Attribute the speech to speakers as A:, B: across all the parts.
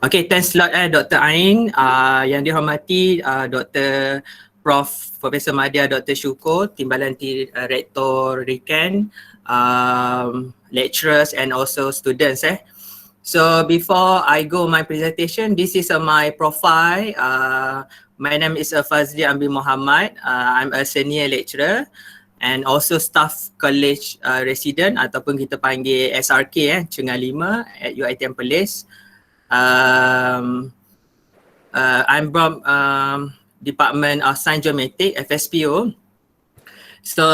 A: Okay, thanks a lot Dr. Ain. Yang dihormati Dr. Prof. Profesor Madya Dr. Syukur, Timbalan Rektor Riken, lecturers and also students. So before I go my presentation, this is my profile. My name is Fazli Ambi Muhammad. I'm a senior lecturer and also staff college resident ataupun kita panggil SRK Cengal 5 at UiTM Perlis. I'm from Department of Science Geometric, FSPO. So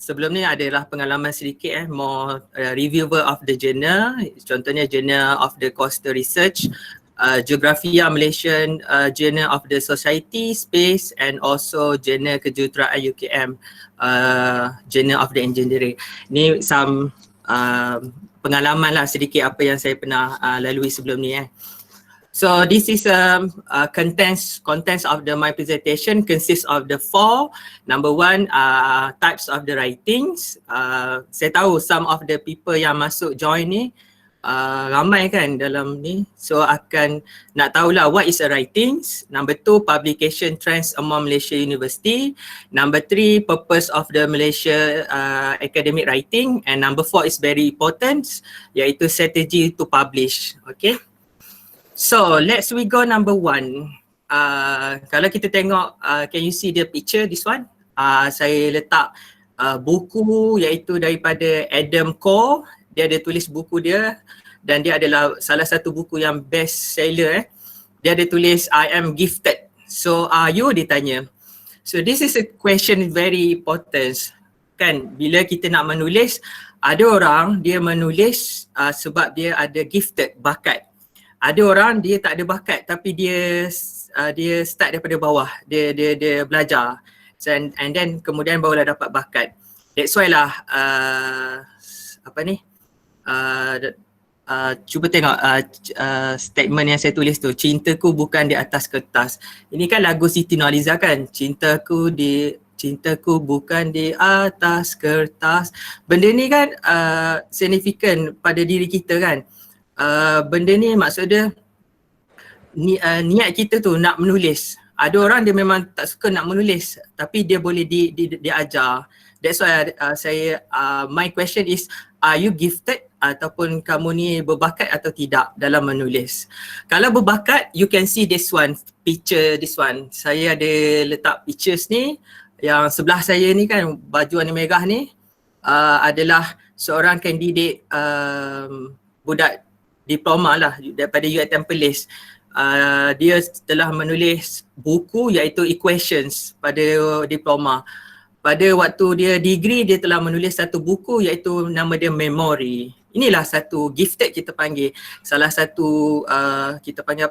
A: sebelum ni adalah pengalaman sedikit more reviewer of the journal. Contohnya Journal of the Coastal Research, Geographia Malaysian Journal of the Society, Space and also Journal Kejuruteraan UKM, Journal of the Engineering. Ni some pengalaman lah sedikit apa yang saya pernah lalui sebelum ni. So this is contents of my presentation consists of the four. Number one, types of the writings. Saya tahu some of the people yang masuk join ni ramai kan dalam ni. So akan nak tahulah what is a writings. Number two, publication trends among Malaysia University. Number three, purpose of the Malaysia academic writing. And number four is very important, iaitu strategy to publish. Okay. So let's we go number one. Kalau kita tengok, can you see the picture this one? Saya letak buku iaitu daripada Adam Core. Dia ada tulis buku dia dan dia adalah salah satu buku yang best seller. Dia ada tulis I am gifted. So are you, dia tanya. So this is a question very important. Kan bila kita nak menulis, ada orang dia menulis sebab dia ada gifted, bakat. Ada orang dia tak ada bakat tapi dia start daripada bawah. Dia belajar. And then kemudian barulah dapat bakat. That's why lah cuba tengok statement yang saya tulis tu. Cintaku bukan di atas kertas. Ini kan lagu Siti Nurhaliza kan. Cintaku bukan di atas kertas. Benda ni kan signifikan pada diri kita kan. Benda ni maksud dia niat kita tu nak menulis. Ada orang dia memang tak suka nak menulis tapi dia boleh diajar. That's why my question is, are you gifted ataupun kamu ni berbakat atau tidak dalam menulis? Kalau berbakat, you can see this one, picture this one. Saya ada letak pictures ni. Yang sebelah saya ni kan baju warna merah ni adalah seorang kandidat budak diploma lah daripada UiTM Perlis. Dia telah menulis buku iaitu Equations pada diploma. Pada waktu dia degree, dia telah menulis satu buku iaitu nama dia Memory. Inilah satu gifted kita panggil. Salah satu kita panggil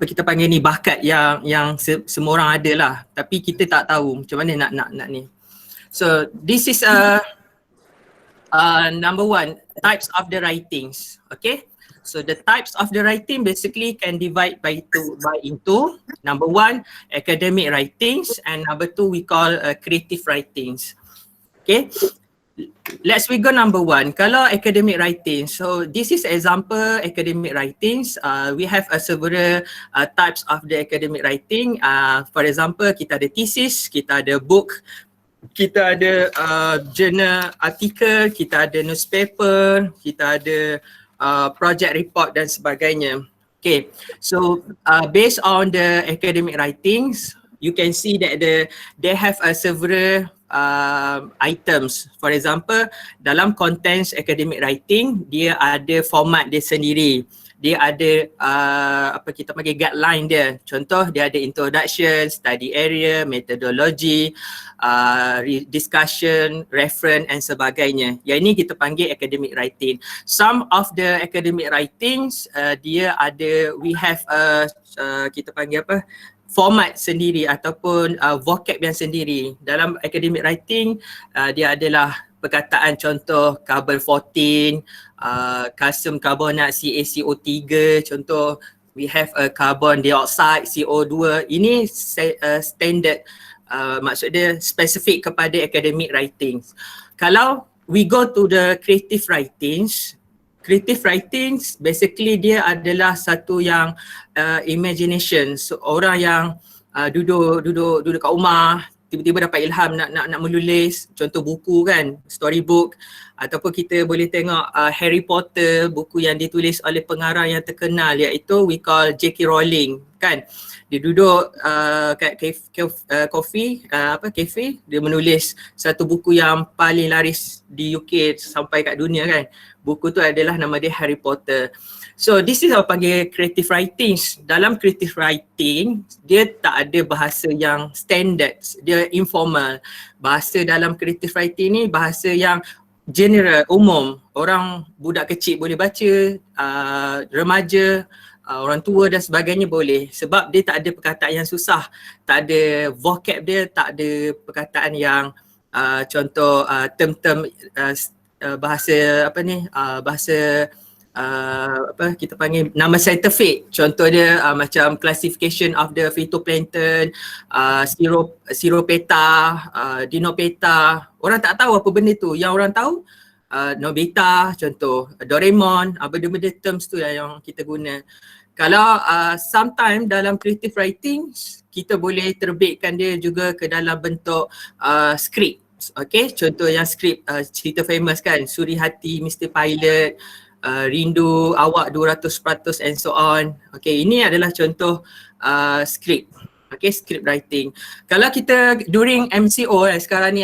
A: kita panggil ni bakat yang semua orang ada lah. Tapi kita tak tahu macam mana nak ni. So this is number one, types of the writings. Okay, so the types of the writing basically can divide into number one, academic writings, and number two we call creative writings. Okay, let's we go number one. Kalau academic writing, so this is example academic writings. We have several types of the academic writing. For example, kita ada thesis, kita ada book, kita ada journal artikel, kita ada newspaper, kita ada project report dan sebagainya. Okay, so based on the academic writings, you can see that they have several items. For example, dalam contents academic writing, dia ada format dia sendiri. Dia ada kita panggil guideline dia. Contoh dia ada introduction, study area, methodology, discussion, reference and sebagainya. Yang ini kita panggil academic writing. Some of the academic writings dia ada, we have kita panggil format sendiri ataupun vocab yang sendiri. Dalam academic writing dia adalah perkataan contoh carbon 14, kalsium karbonat CaCO3, contoh we have a carbon dioxide CO2. Ini standard, maksud dia spesifik kepada academic writings. Kalau we go to the creative writings, creative writing basically dia adalah satu yang imagination. So, orang yang duduk kat rumah, tiba-tiba dapat ilham nak menulis, contoh buku kan, storybook, ataupun kita boleh tengok Harry Potter, buku yang ditulis oleh pengarang yang terkenal iaitu we call J.K. Rowling kan. Dia duduk kat kafe, dia menulis satu buku yang paling laris di UK sampai kat dunia kan. Buku tu adalah nama dia Harry Potter. So this is apa panggil creative writing. Dalam creative writing, dia tak ada bahasa yang standard, dia informal. Bahasa dalam creative writing ni bahasa yang general, umum. Orang budak kecil boleh baca, remaja, orang tua dan sebagainya boleh. Sebab dia tak ada perkataan yang susah, tak ada vocab dia, tak ada perkataan yang contoh term-term bahasa bahasa kita panggil nama scientific. Contoh dia macam classification of the phytoplankton, Sciuropeta, Dinopeta. Orang tak tahu apa benda tu. Yang orang tahu Nobita, contoh Doraemon, benda-benda terms tu yang kita guna. Kalau sometimes dalam creative writing kita boleh terbitkan dia juga ke dalam bentuk skrip. Okay, contoh yang skrip cerita famous kan, Suri Hati, Mr. Pilot, Rindu Awak 200% and so on. Okay, ini adalah contoh skrip. Okay, script writing. Kalau kita during MCO sekarang ni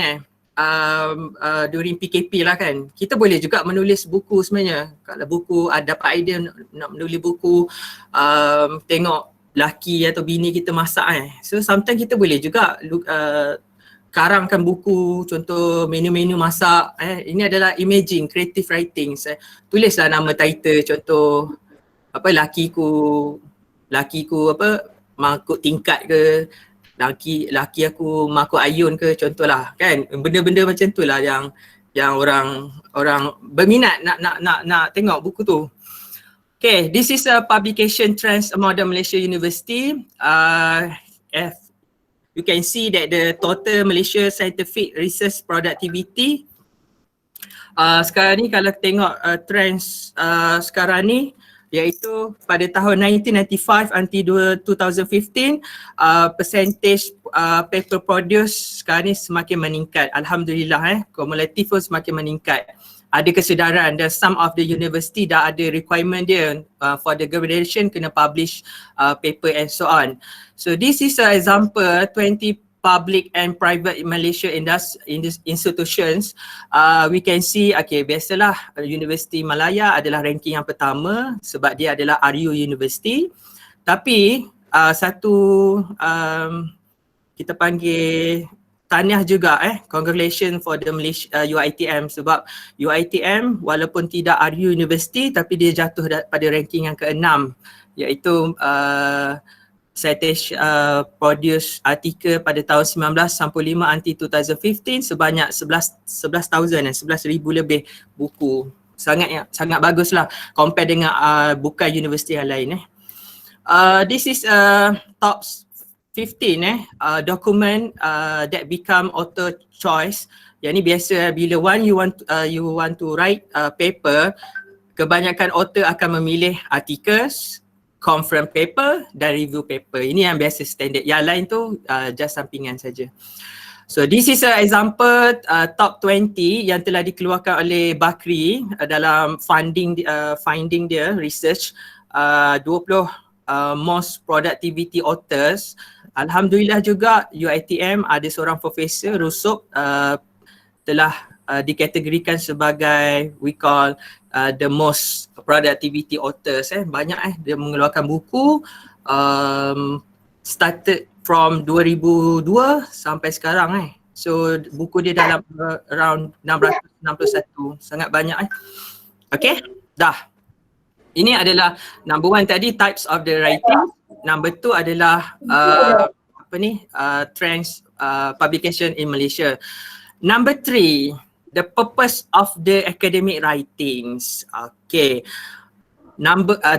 A: during PKP lah kan, kita boleh juga menulis buku sebenarnya. Kalau buku dapat idea nak menulis buku, tengok laki atau bini kita masak so sometimes kita boleh juga karangkan buku, contoh menu-menu masak. Ini adalah imaging, creative writing. Tulislah nama title, contoh lakiku mangkuk tingkat ke, laki aku mangkuk ayun ke, contohlah kan. Benda-benda macam tu lah yang orang berminat nak tengok buku tu. Okay, this is a publication trends Modern Malaysia University. You can see that the total Malaysia scientific research productivity sekarang ni kalau tengok trends sekarang ni iaitu pada tahun 1995 until 2015 percentage paper produce sekarang ni semakin meningkat. Alhamdulillah kumulatif pun semakin meningkat. Ada kesedaran dan some of the university dah ada requirement dia for the graduation kena publish paper and so on. So this is an example 20 public and private Malaysia institutions. We can see, okay, biasalah Universiti Malaya adalah ranking yang pertama sebab dia adalah RU University. Tapi kita panggil tahniah juga congratulations for the Malaysia UiTM sebab UiTM walaupun tidak RU University tapi dia jatuh pada ranking yang ke-6 iaitu citation produce artikel pada tahun 1995 until 2015 sebanyak 11,000 lebih buku. Sangat baguslah compare dengan bukan universiti yang lain this is top 15 document that become auto choice. Yang ni biasa bila you want to write paper, kebanyakan author akan memilih articles, conference paper dan review paper. Ini yang biasa standard. Yang lain tu just sampingan saja. So this is an example top 20 yang telah dikeluarkan oleh Bakri dalam finding dia research 20 most productivity authors. Alhamdulillah juga UiTM ada seorang profesor Rusuk telah dikategorikan sebagai we call the most productivity authors. Banyak dia mengeluarkan buku started from 2002 sampai sekarang So buku dia dalam around 661, sangat banyak Okay, dah. Ini adalah number one tadi, types of the writing. Number two adalah trends publication in Malaysia. Number three, the purpose of the academic writings. Okay.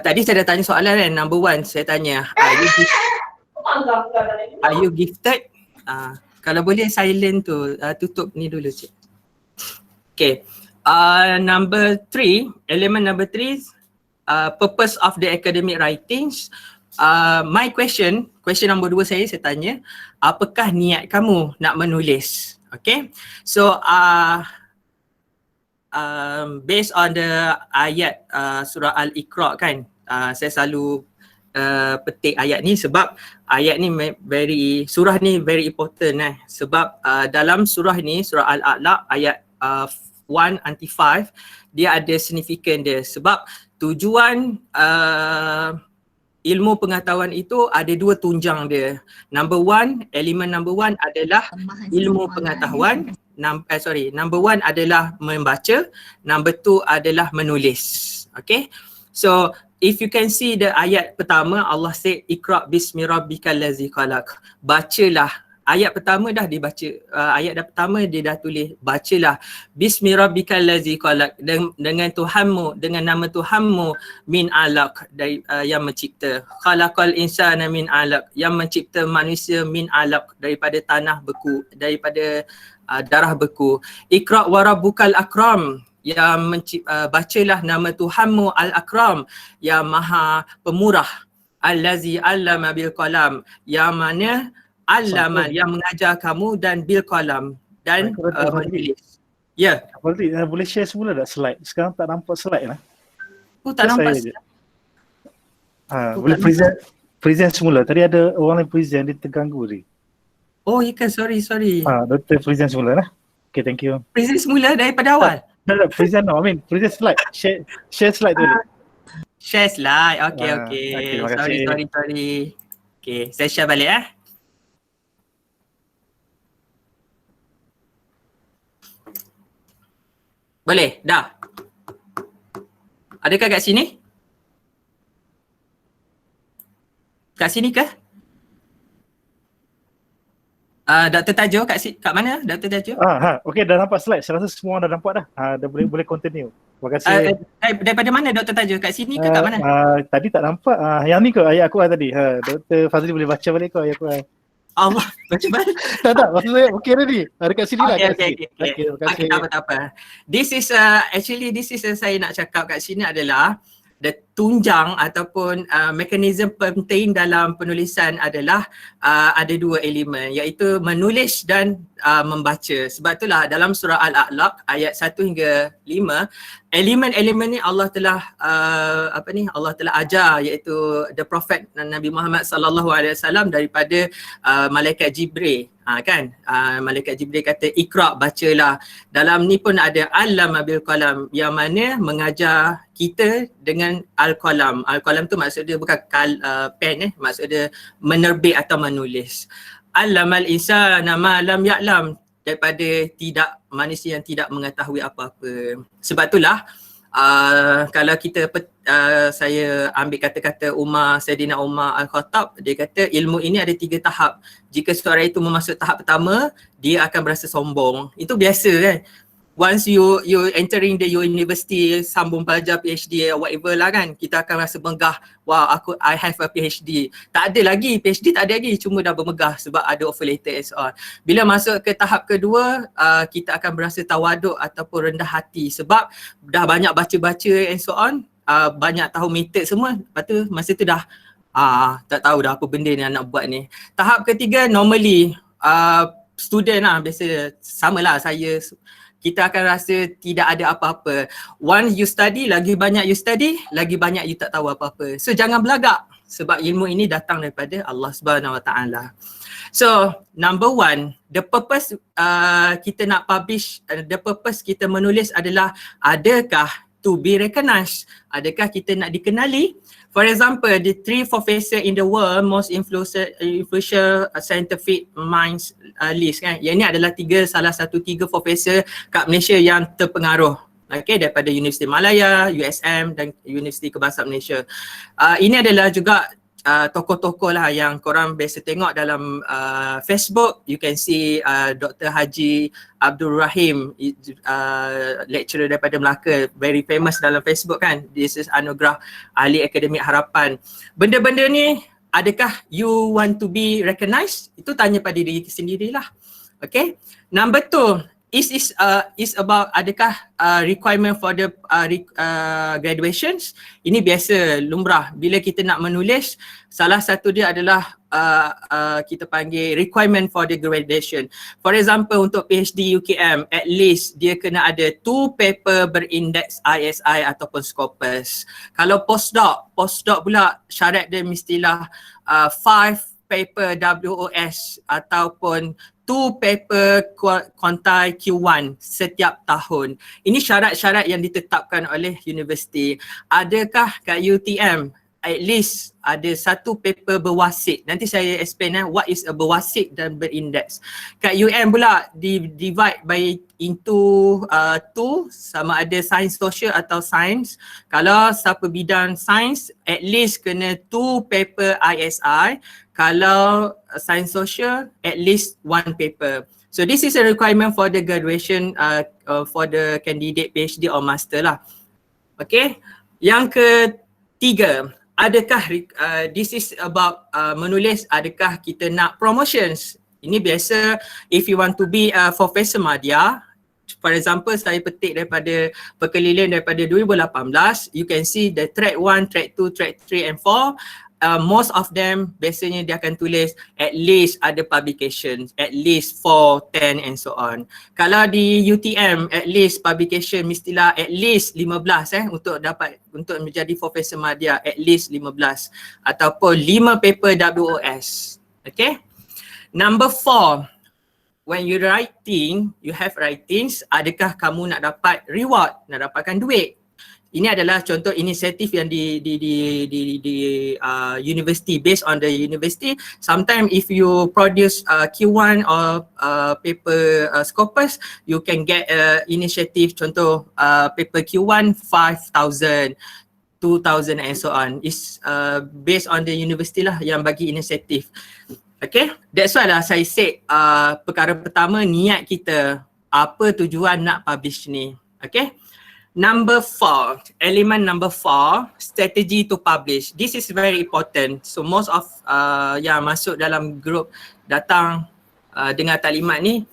A: Tadi saya dah tanya soalan kan. Number one saya tanya, are you gifted? Kalau boleh silent tu, tutup ni dulu cik. Okay. Number 3, element number 3, purpose of the academic writings. My question nombor 2 saya tanya, apakah niat kamu nak menulis? Okay, so based on the ayat surah Al-Iqra kan, saya selalu petik ayat ni sebab ayat ni surah ni very important sebab dalam surah ni, surah Al-A'la ayat 1 until 5, dia ada signifikan dia sebab tujuan ilmu pengetahuan itu ada 2 tunjang dia. Elemen number 1 adalah ilmu pengetahuan. Number 1 adalah membaca, number 2 adalah menulis. Okay, so if you can see the ayat pertama, Allah say Iqra bismi rabbikal ladzi khalaq. Bacalah. Ayat pertama dah dibaca. Pertama dia dah tulis bacalah bismi rabbikal ladzi khalaq, dengan Tuhanmu, dengan nama Tuhanmu, min alaq, dari yang mencipta. Khalaqal insana min alaq, yang mencipta manusia, min alaq, daripada tanah beku, daripada darah beku. Iqra wa rabbukal akram, yang bacalah nama Tuhanmu Al-Akram, yang maha pemurah. Allazi allama bil qalam, yang mana allama, yang mengajar kamu, dan bil qalam, dan menulis. Ya.
B: Boleh share semula tak slide? Sekarang tak nampak slide lah.
A: Tak nampak slide.
B: Boleh present semula. Tadi ada orang lain present, dia terganggu ni.
A: Oh ya kan, sorry.
B: Dr. present semula lah. Okay, thank you.
A: Present semula daripada awal?
B: Tak, present no. Present slide. Share slide tu.
A: Share slide. Okay. Sorry. Okay, saya share balik Boleh? Dah? Adakah kat sini? Kat sini ke? Dr. Tajo kat mana? Dr. Tajo?
B: Okey, dah nampak slide. Saya rasa semua dah nampak dah. Dah boleh continue. Terima kasih.
A: Daripada mana Dr. Tajo? Kat sini ke kat mana?
B: Tadi tak nampak. Yang ni ke ayat aku tadi. Dr. Fazli boleh baca balik ke ayat aku?
A: Allah, baca balik.
B: Tak, maksud saya okey dah ni. Dekat sini lah.
A: Okay, terima kasih. Tak apa. This is saya nak cakap kat sini adalah the tunjang ataupun mekanisme penting dalam penulisan adalah ada 2 elemen, iaitu menulis dan membaca. Sebab itulah dalam surah Al-A'la ayat 1 hingga 5, elemen-elemen ni Allah telah Allah telah ajar, iaitu the prophet Nabi Muhammad sallallahu alaihi wasallam daripada malaikat Jibril. Malaikat Jibril kata Iqra, bacalah. Dalam ni pun ada allama bil qalam, yang mana mengajar kita dengan al-qalam. Al-qalam tu maksud dia bukan pen maksud dia menerbit atau menulis. Allamal insana ma lam ya'lam, daripada manusia yang tidak mengetahui apa-apa. Sebab itulah kalau kita saya ambil kata-kata Sayyidina Umar Al-Khattab, dia kata ilmu ini ada 3 tahap. Jika seorang itu memasuki tahap pertama, dia akan berasa sombong. Itu biasa kan. Once you entering the university, sambung pelajar PhD whatever lah kan, kita akan rasa megah. Wow, I have a PhD. Tak ada lagi, PhD tak ada lagi, cuma dah bermegah sebab ada offer letter and so on. Bila masuk ke tahap kedua, kita akan berasa tawaduk ataupun rendah hati sebab dah banyak baca-baca and so on, banyak tahu method semua. Lepas tu masa tu dah tak tahu dah apa benda ni nak buat ni. Tahap ketiga normally student lah, biasa samalah saya, kita akan rasa tidak ada apa-apa. Once you study, lagi banyak you study, lagi banyak you tak tahu apa-apa. So jangan belagak sebab ilmu ini datang daripada Allah Subhanahu Wa Taala. So number 1, the purpose kita nak publish, the purpose kita menulis adalah adakah to be recognized? Adakah kita nak dikenali? For example, the 3 professor in the world most influential scientific minds list kan. Yang ini adalah salah satu 3 professor kat Malaysia yang terpengaruh. Okay, daripada Universiti Malaya, USM dan Universiti Kebangsaan Malaysia. Ini adalah juga tokoh-tokoh lah yang korang biasa tengok dalam Facebook. You can see Dr. Haji Abdul Rahim, lecturer daripada Melaka, very famous dalam Facebook kan. This is anugerah ahli akademik harapan. Benda-benda ni, adakah you want to be recognized? Itu tanya pada diri sendirilah. Okay. Number 2, is about adakah requirement for the graduations. Ini biasa lumrah bila kita nak menulis, salah satu dia adalah kita panggil requirement for the graduation. For example, untuk PhD UKM, at least dia kena ada 2 paper berindeks ISI ataupun Scopus. Kalau postdoc pula syarat dia mestilah 5 paper WOS ataupun 2 paper kontai Q1 setiap tahun. Ini syarat-syarat yang ditetapkan oleh universiti. Adakah kat UTM at least ada 1 paper berwasit? Nanti saya explain what is a berwasit dan berindeks. Kat UM pula divide by into 2, sama ada science social atau science. Kalau siapa bidang science at least kena 2 paper ISI. Kalau science social at least 1 paper. So this is a requirement for the graduation for the candidate PhD or master lah. Okay. Yang ketiga, adakah this is about menulis, adakah kita nak promotions? Ini biasa if you want to be a professor madya. For example, saya petik daripada perkeliling daripada 2018, you can see the track 1, track 2, track 3 and 4. Most of them biasanya dia akan tulis at least ada publication, at least 4, 10 and so on. Kalau di UTM at least publication mestilah at least 15 untuk menjadi profesor madya, at least 15 ataupun 5 paper WOS. Okay. Number 4, when you writing, you have writings, adakah kamu nak dapat reward, nak dapatkan duit? Ini adalah contoh inisiatif yang di university, based on the university. Sometimes if you produce Q1 or paper Scopus, you can get initiative, contoh paper Q1 5,000, 2,000 and so on. It's based on the university lah yang bagi inisiatif. Okay, that's why lah saya say perkara pertama, niat kita, apa tujuan nak publish ni. Okay. Number 4, element number 4, strategy to publish. This is very important. So most of yang masuk dalam group datang dengan taklimat ni,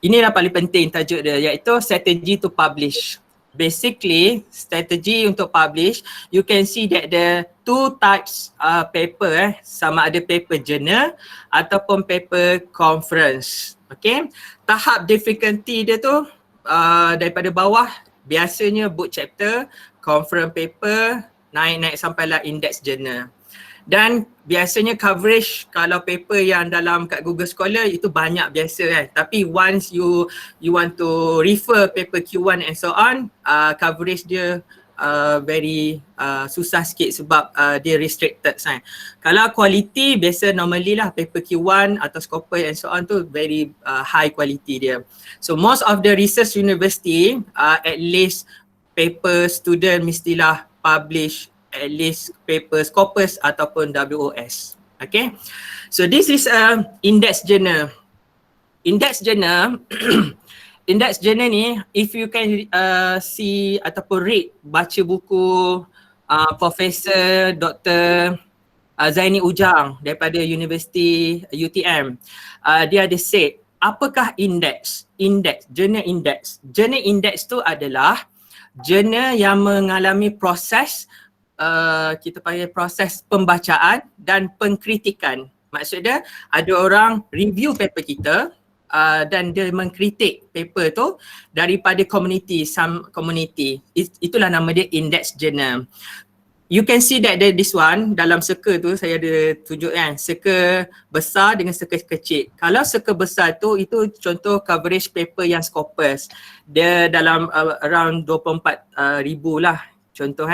A: inilah paling penting tajuk dia, iaitu strategy to publish. Basically, strategy untuk publish, you can see that the 2 types paper, sama ada paper journal ataupun paper conference. Okay, tahap difficulty dia tu daripada bawah, biasanya book chapter, conference paper, naik sampailah index journal. Dan biasanya coverage kalau paper yang dalam kat Google Scholar itu banyak biasa kan. Tapi once you want to refer paper Q1 and so on, coverage dia very susah sikit sebab dia restricted kan. Kalau quality biasa normally lah paper Q1 atau Scopus and so on tu very high quality dia. So most of the research university at least paper student mestilah publish at least paper Scopus ataupun WOS. Okay. So this is a index journal. Index journal index journal ni, if you can see ataupun read, baca buku Profesor Dr. Zaini Ujang daripada Universiti UTM, dia ada say, apakah index? Journal index. Journal index tu adalah journal yang mengalami proses, kita panggil proses pembacaan dan pengkritikan. Maksudnya ada orang review paper kita, dan dia mengkritik paper tu daripada community, some community. Itulah nama dia index journal. You can see that this one dalam circle tu saya ada tunjuk kan, circle besar dengan circle kecil. Kalau circle besar tu itu contoh coverage paper yang Scopus. Dia dalam around 24,000 lah contoh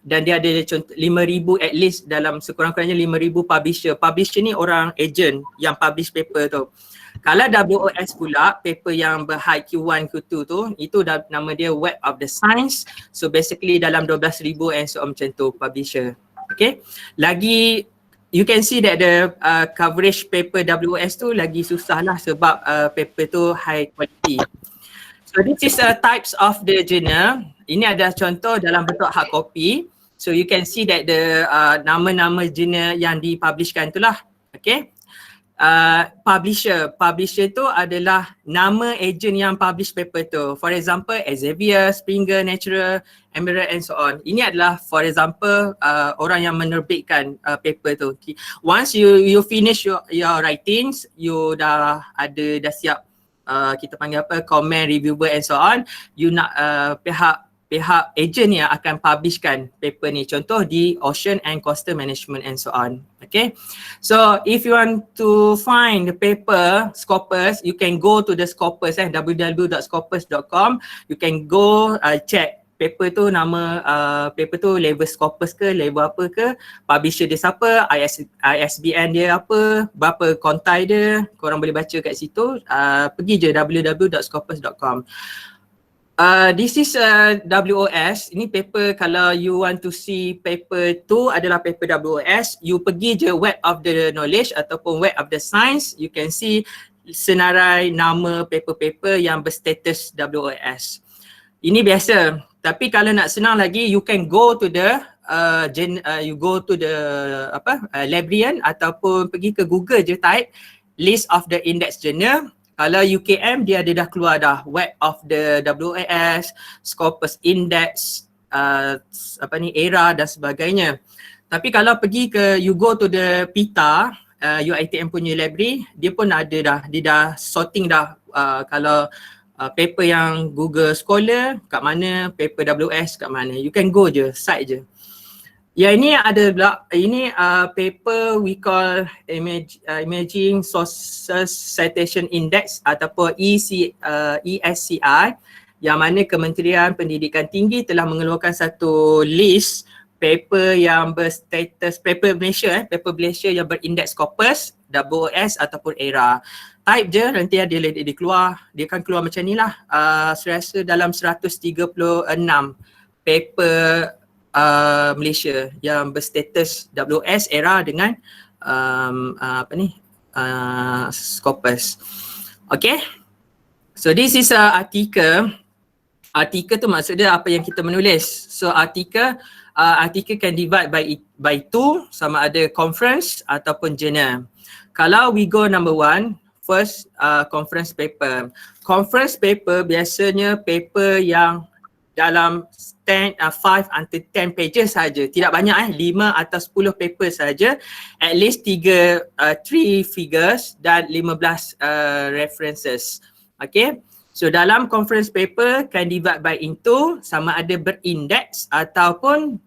A: dan dia ada contoh 5,000 at least, dalam sekurang-kurangnya 5,000 publisher. Publisher ni orang agent yang publish paper tu. Kalau WOS pula, paper yang ber-high Q1, Q2 tu, itu nama dia Web of the Science. So basically dalam 12,000 and so on macam tu publisher. Okay. Lagi, you can see that the coverage paper WOS tu lagi susah lah sebab paper tu high quality. So this is types of the journal. Ini ada contoh dalam bentuk hard copy. So you can see that the nama-nama journal yang dipublishkan tu lah. Okay. Publisher tu adalah nama agent yang publish paper tu. For example, Elsevier, Springer, Nature, Emerald and so on. Ini adalah for example orang yang menerbitkan paper tu. Once you finish your writings, you dah siap kita panggil apa, comment, reviewer and so on, you nak pihak agent yang akan publishkan paper ni. Contoh di Ocean and Coastal Management and so on. Okay. So if you want to find the paper Scopus, you can go to the Scopus www.scopus.com. You can go check paper tu, nama paper tu label Scopus ke, label apa ke, publisher dia siapa, ISBN dia apa, berapa kontai dia, korang boleh baca kat situ. Pergi je www.scopus.com. This is WOS. Ini paper, kalau you want to see paper tu adalah paper WOS, you pergi je Web of the Knowledge ataupun Web of the Science, you can see senarai nama paper-paper yang berstatus WOS. Ini biasa. Tapi kalau nak senang lagi, you can go to the librarian ataupun pergi ke Google je, type list of the index journal. Kalau UKM dia ada dah keluar dah Web of the WOS, Scopus Index, ERA dan sebagainya. Tapi kalau pergi ke, you go to the PITA, UiTM punya library, dia pun ada dah, dia dah sorting dah kalau paper yang Google Scholar kat mana, paper WS kat mana. You can go je, site je. Ya, ini ada ini paper we call Emerging Sources Citation Index ataupun ESCI, yang mana Kementerian Pendidikan Tinggi telah mengeluarkan satu list paper yang berstatus paper Malaysia yang berindeks Scopus, WOS ataupun ERA. Type je, nanti dia keluar, dia akan keluar macam ni lah. Saya rasa dalam 136 paper Malaysia yang berstatus WS, ERA dengan Scopus. Okay. So this is a article. Artikel tu maksud dia apa yang kita menulis. So artikel can divide by two, sama ada conference ataupun journal. Kalau we go number one, first conference paper. Conference paper biasanya paper yang dalam 5 until 10 pages saja. Tidak banyak 5 atau 10 paper saja. At least 3 figures dan 15 references. Okay. So dalam conference paper can divide by into, sama ada berindeks ataupun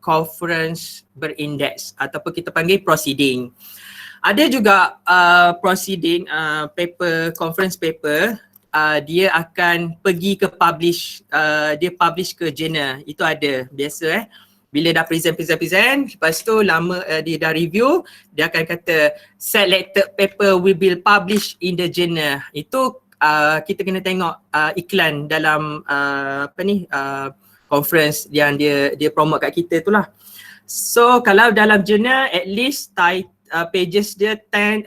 A: conference berindeks ataupun kita panggil proceeding. Ada juga proceeding paper, conference paper, dia akan pergi ke publish, dia publish ke journal. Itu ada biasa bila dah present, lepas tu lama dia dah review, dia akan kata selected paper will be published in the journal. Itu kita kena tengok iklan dalam conference yang dia promote kat kita tu lah. So kalau dalam journal at least pages dia 8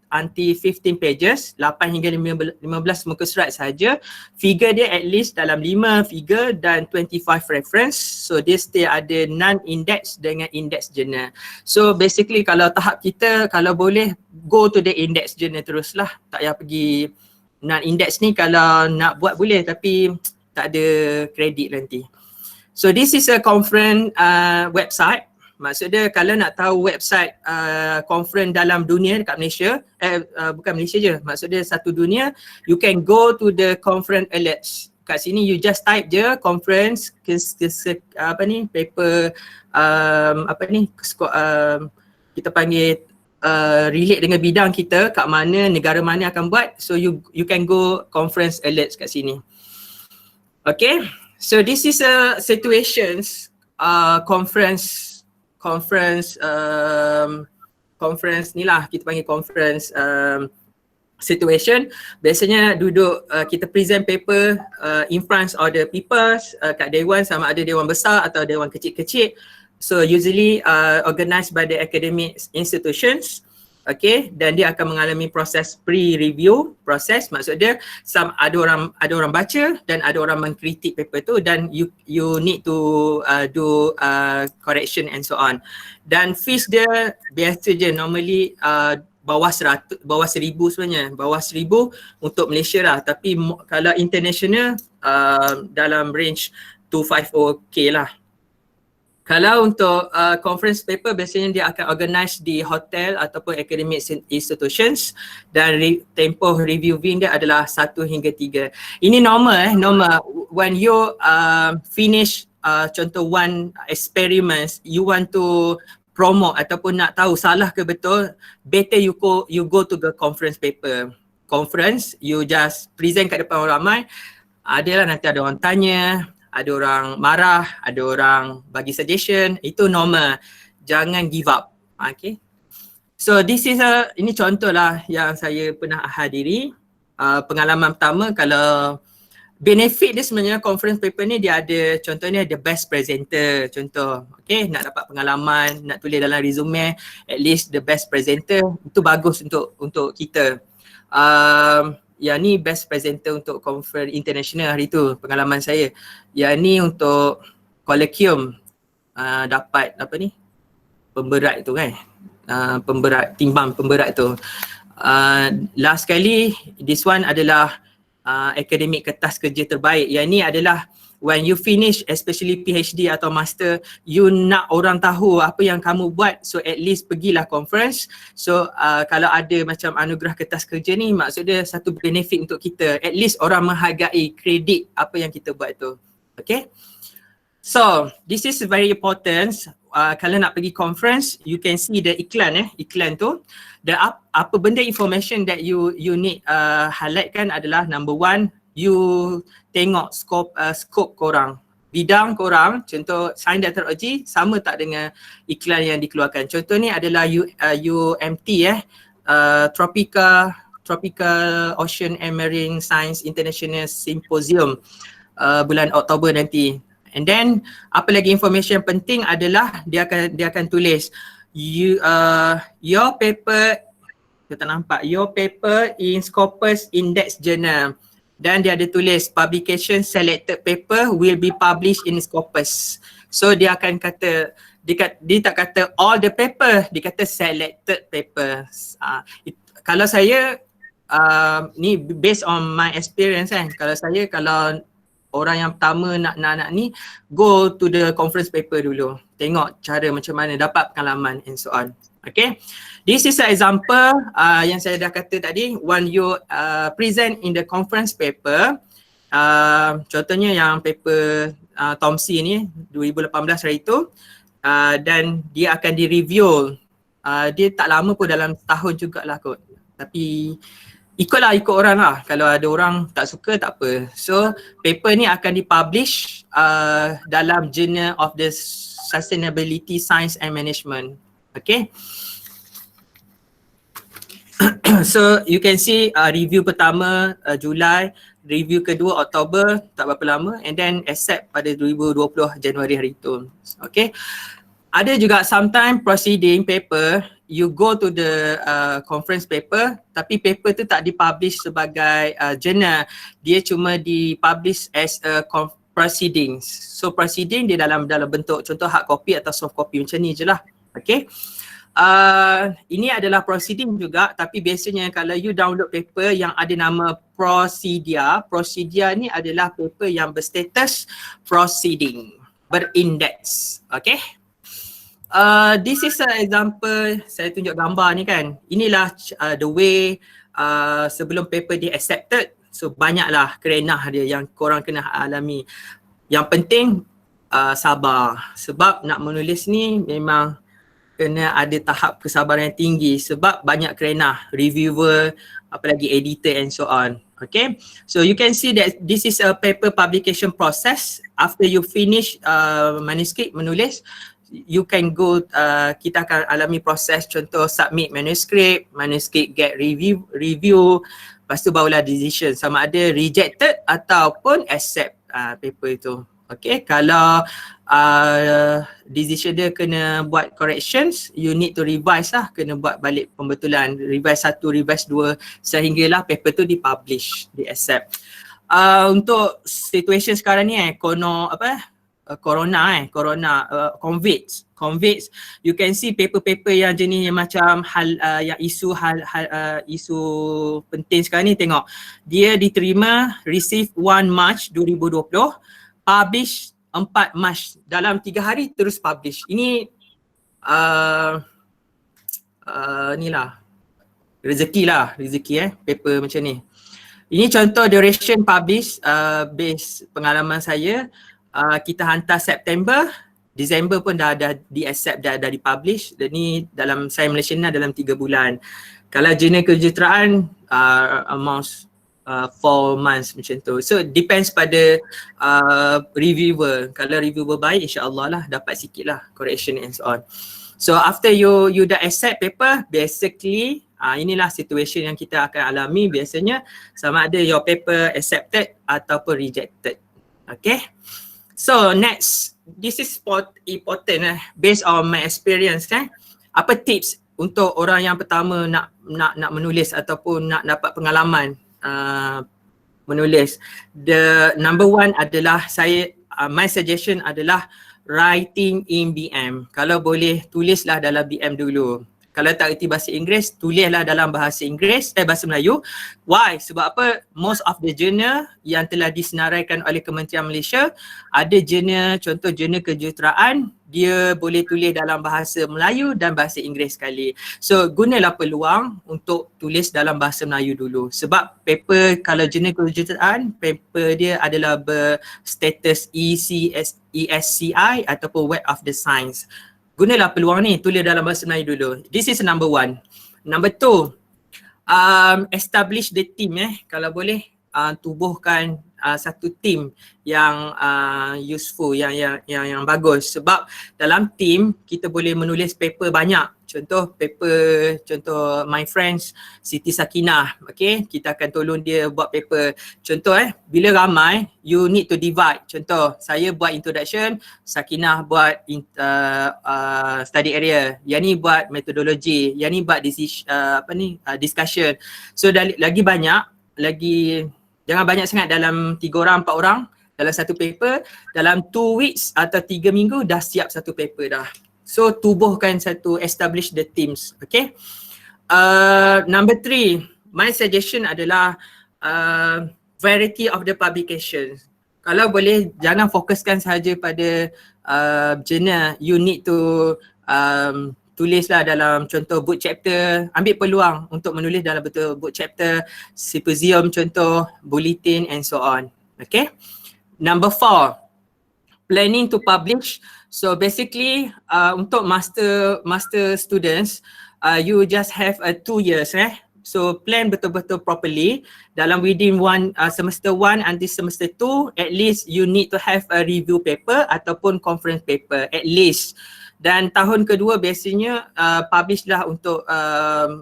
A: until 15 pages, 8 hingga 15 muka surat saja. Figure dia at least dalam 5 figure dan 25 reference. So dia still ada non-index dengan index journal. So basically kalau tahap kita, kalau boleh go to the index journal teruslah. Tak payah pergi non-index ni, kalau nak buat boleh tapi tak ada kredit nanti. So this is a conference website. Maksud dia kalau nak tahu website conference dalam dunia dekat Malaysia, bukan Malaysia je, maksud dia satu dunia, you can go to the conference alerts. Kat sini you just type je conference paper kita panggil relate dengan bidang kita, kat mana, negara mana akan buat. So you can go conference alerts kat sini. Okay, so this is a situations conference ni lah, kita panggil conference situation. Biasanya duduk kita present paper in front of the people kat dewan, sama ada dewan besar atau dewan kecil-kecil. So usually organised by the academic institutions. Okay, dan dia akan mengalami proses pre-review proses. Maksud dia ada orang baca dan ada orang mengkritik paper tu, dan you need to do correction and so on. Dan fees dia biasa je, normally bawah 100, bawah 1000 sebenarnya, bawah 1000 untuk Malaysia lah, tapi kalau international dalam range 250k lah. Kalau untuk conference paper biasanya dia akan organize di hotel ataupun academic institutions dan tempoh reviewing dia adalah 1 hingga 3. Ini normal normal. When you finish contoh one experiments, you want to promote ataupun nak tahu salah ke betul, better you go to the conference paper. Conference, you just present kat depan orang ramai, adalah nanti ada orang tanya, ada orang marah, ada orang bagi suggestion, itu normal. Jangan give up. Okay. So this is ini contoh lah yang saya pernah hadiri. Pengalaman pertama, kalau benefit dia sebenarnya conference paper ni dia ada, contohnya the best presenter, contoh. Okay, nak dapat pengalaman, nak tulis dalam resume, at least the best presenter, itu bagus untuk kita. Yang ni best presenter untuk conference international hari tu, pengalaman saya. Yang ni untuk colloquium, dapat apa ni, pemberat tu kan, pemberat, timbang pemberat tu. Last kali, this one adalah akademik kertas kerja terbaik. Yang ni adalah when you finish, especially PhD atau master, you nak orang tahu apa yang kamu buat, so at least pergilah conference. So kalau ada macam anugerah kertas kerja ni, maksud dia satu benefit untuk kita, at least orang menghargai kredit apa yang kita buat tu. Okay, so this is very important. Kalau nak pergi conference, you can see the iklan iklan tu. The apa benda information that you need highlight kan adalah number one, you tengok scope korang, bidang korang, contoh sains dan teknologi sama tak dengan iklan yang dikeluarkan. Contoh ni adalah UMT Tropical Ocean and Marine Science International Symposium bulan Oktober nanti. And then apa lagi information penting adalah dia akan tulis your paper, kita nampak your paper in Scopus Index Journal. Dan dia ada tulis publication selected paper will be published in Scopus. So dia akan kata, dia tak kata all the paper, dia kata selected papers. Kalau saya, ni based on my experience kan, kalau orang yang pertama nak ni, go to the conference paper dulu. Tengok cara macam mana dapat pengalaman and so on. Okay, this is an example yang saya dah kata tadi, when you present in the conference paper, contohnya yang paper Tomsi ni 2018 hari tu, dan dia akan direview, dia tak lama pun, dalam setahun jugalah kot, tapi ikut orang lah, kalau ada orang tak suka tak apa. So paper ni akan dipublish dalam Journal of the Sustainability Science and Management. Okay. So you can see review pertama Julai, review kedua Oktober, tak berapa lama, and then accept pada 2020 Januari hari itu. Okay. Ada juga sometimes proceeding paper, you go to the conference paper, tapi paper tu tak dipublish sebagai journal, dia cuma dipublish as a proceedings. So proceeding dia dalam bentuk contoh hard copy atau soft copy macam ni je lah. Okay. Ini adalah proceeding juga, tapi biasanya kalau you download paper yang ada nama Procedia ni adalah paper yang berstatus proceeding, berindex. Okay. This is an example, saya tunjuk gambar ni kan. Inilah the way sebelum paper dia accepted. So banyaklah kerenah dia yang korang kena alami. Yang penting sabar, sebab nak menulis ni memang kena ada tahap kesabaran yang tinggi, sebab banyak kerenah, reviewer, apalagi editor and so on. Okay, so you can see that this is a paper publication process. After you finish manuscript, menulis, you can go, kita akan alami proses contoh submit manuscript get review, lepas tu barulah decision sama ada rejected ataupun accept paper itu. Okay, kalau decision dia kena buat corrections, you need to revise lah, kena buat balik pembetulan, revise 1, revise 2 sehinggalah paper tu dipublish, di accept. Untuk situation sekarang ni corona convicts, you can see paper-paper yang jenis yang macam yang isu isu penting sekarang ni, tengok dia diterima receive 1 March 2020, publish 4 March, dalam 3 hari terus publish. Ini inilah rezeki paper macam ni. Ini contoh duration publish base pengalaman saya. Kita hantar September, Disember pun dah di-accept, dah di-publish. Dan ni dalam saya Malaysia ni dalam 3 bulan. Kalau jurnal kejuruteraan almost 4 months macam tu. So depends pada reviewer. Kalau reviewer baik, insya-Allah lah dapat sikit lah correction and so on. So after you dah accept paper, basically inilah situation yang kita akan alami biasanya, sama ada your paper accepted ataupun rejected. Okay. So next, this is important based on my experience Apa tips untuk orang yang pertama nak menulis ataupun nak dapat pengalaman menulis? The number one adalah my suggestion adalah writing in BM. Kalau boleh tulislah dalam BM dulu. Kalau tak erti bahasa Inggeris, tulislah dalam bahasa Inggeris, bahasa Melayu. Why? Sebab apa? Most of the journal yang telah disenaraikan oleh Kementerian Malaysia, ada journal, contoh journal kejuruteraan, dia boleh tulis dalam bahasa Melayu dan bahasa Inggeris sekali. So gunalah peluang untuk tulis dalam bahasa Melayu dulu. Sebab paper, kalau journal kejuruteraan, paper dia adalah berstatus ESCI ataupun Web of the Science. Gunalah peluang ni, tulis dalam bahasa Melayu dulu. This is number one. Number two, establish the team kalau boleh tubuhkan satu team yang useful, yang bagus. Sebab dalam team kita boleh menulis paper banyak. Contoh my friends Siti Sakinah, okay, kita akan tolong dia buat paper. Contoh bila ramai, you need to divide. Contoh saya buat introduction, Sakinah buat study area, yang ni buat metodologi, yang ni buat discussion. So lagi banyak, jangan banyak sangat, dalam 3 orang 4 orang dalam satu paper, dalam 2 weeks atau 3 minggu dah siap satu paper dah. So tubuhkan establish the teams, okay. Number 3, my suggestion adalah variety of the publications. Kalau boleh jangan fokuskan sahaja pada journal, you need to tulislah dalam contoh book chapter, ambil peluang untuk menulis dalam betul book chapter, symposium contoh, bulletin and so on, okay. Number 4, planning to publish. So basically untuk master students, you just have 2 years So plan betul-betul properly. Dalam within semester 1 until semester 2, at least you need to have a review paper ataupun conference paper at least. Dan tahun kedua biasanya publish lah untuk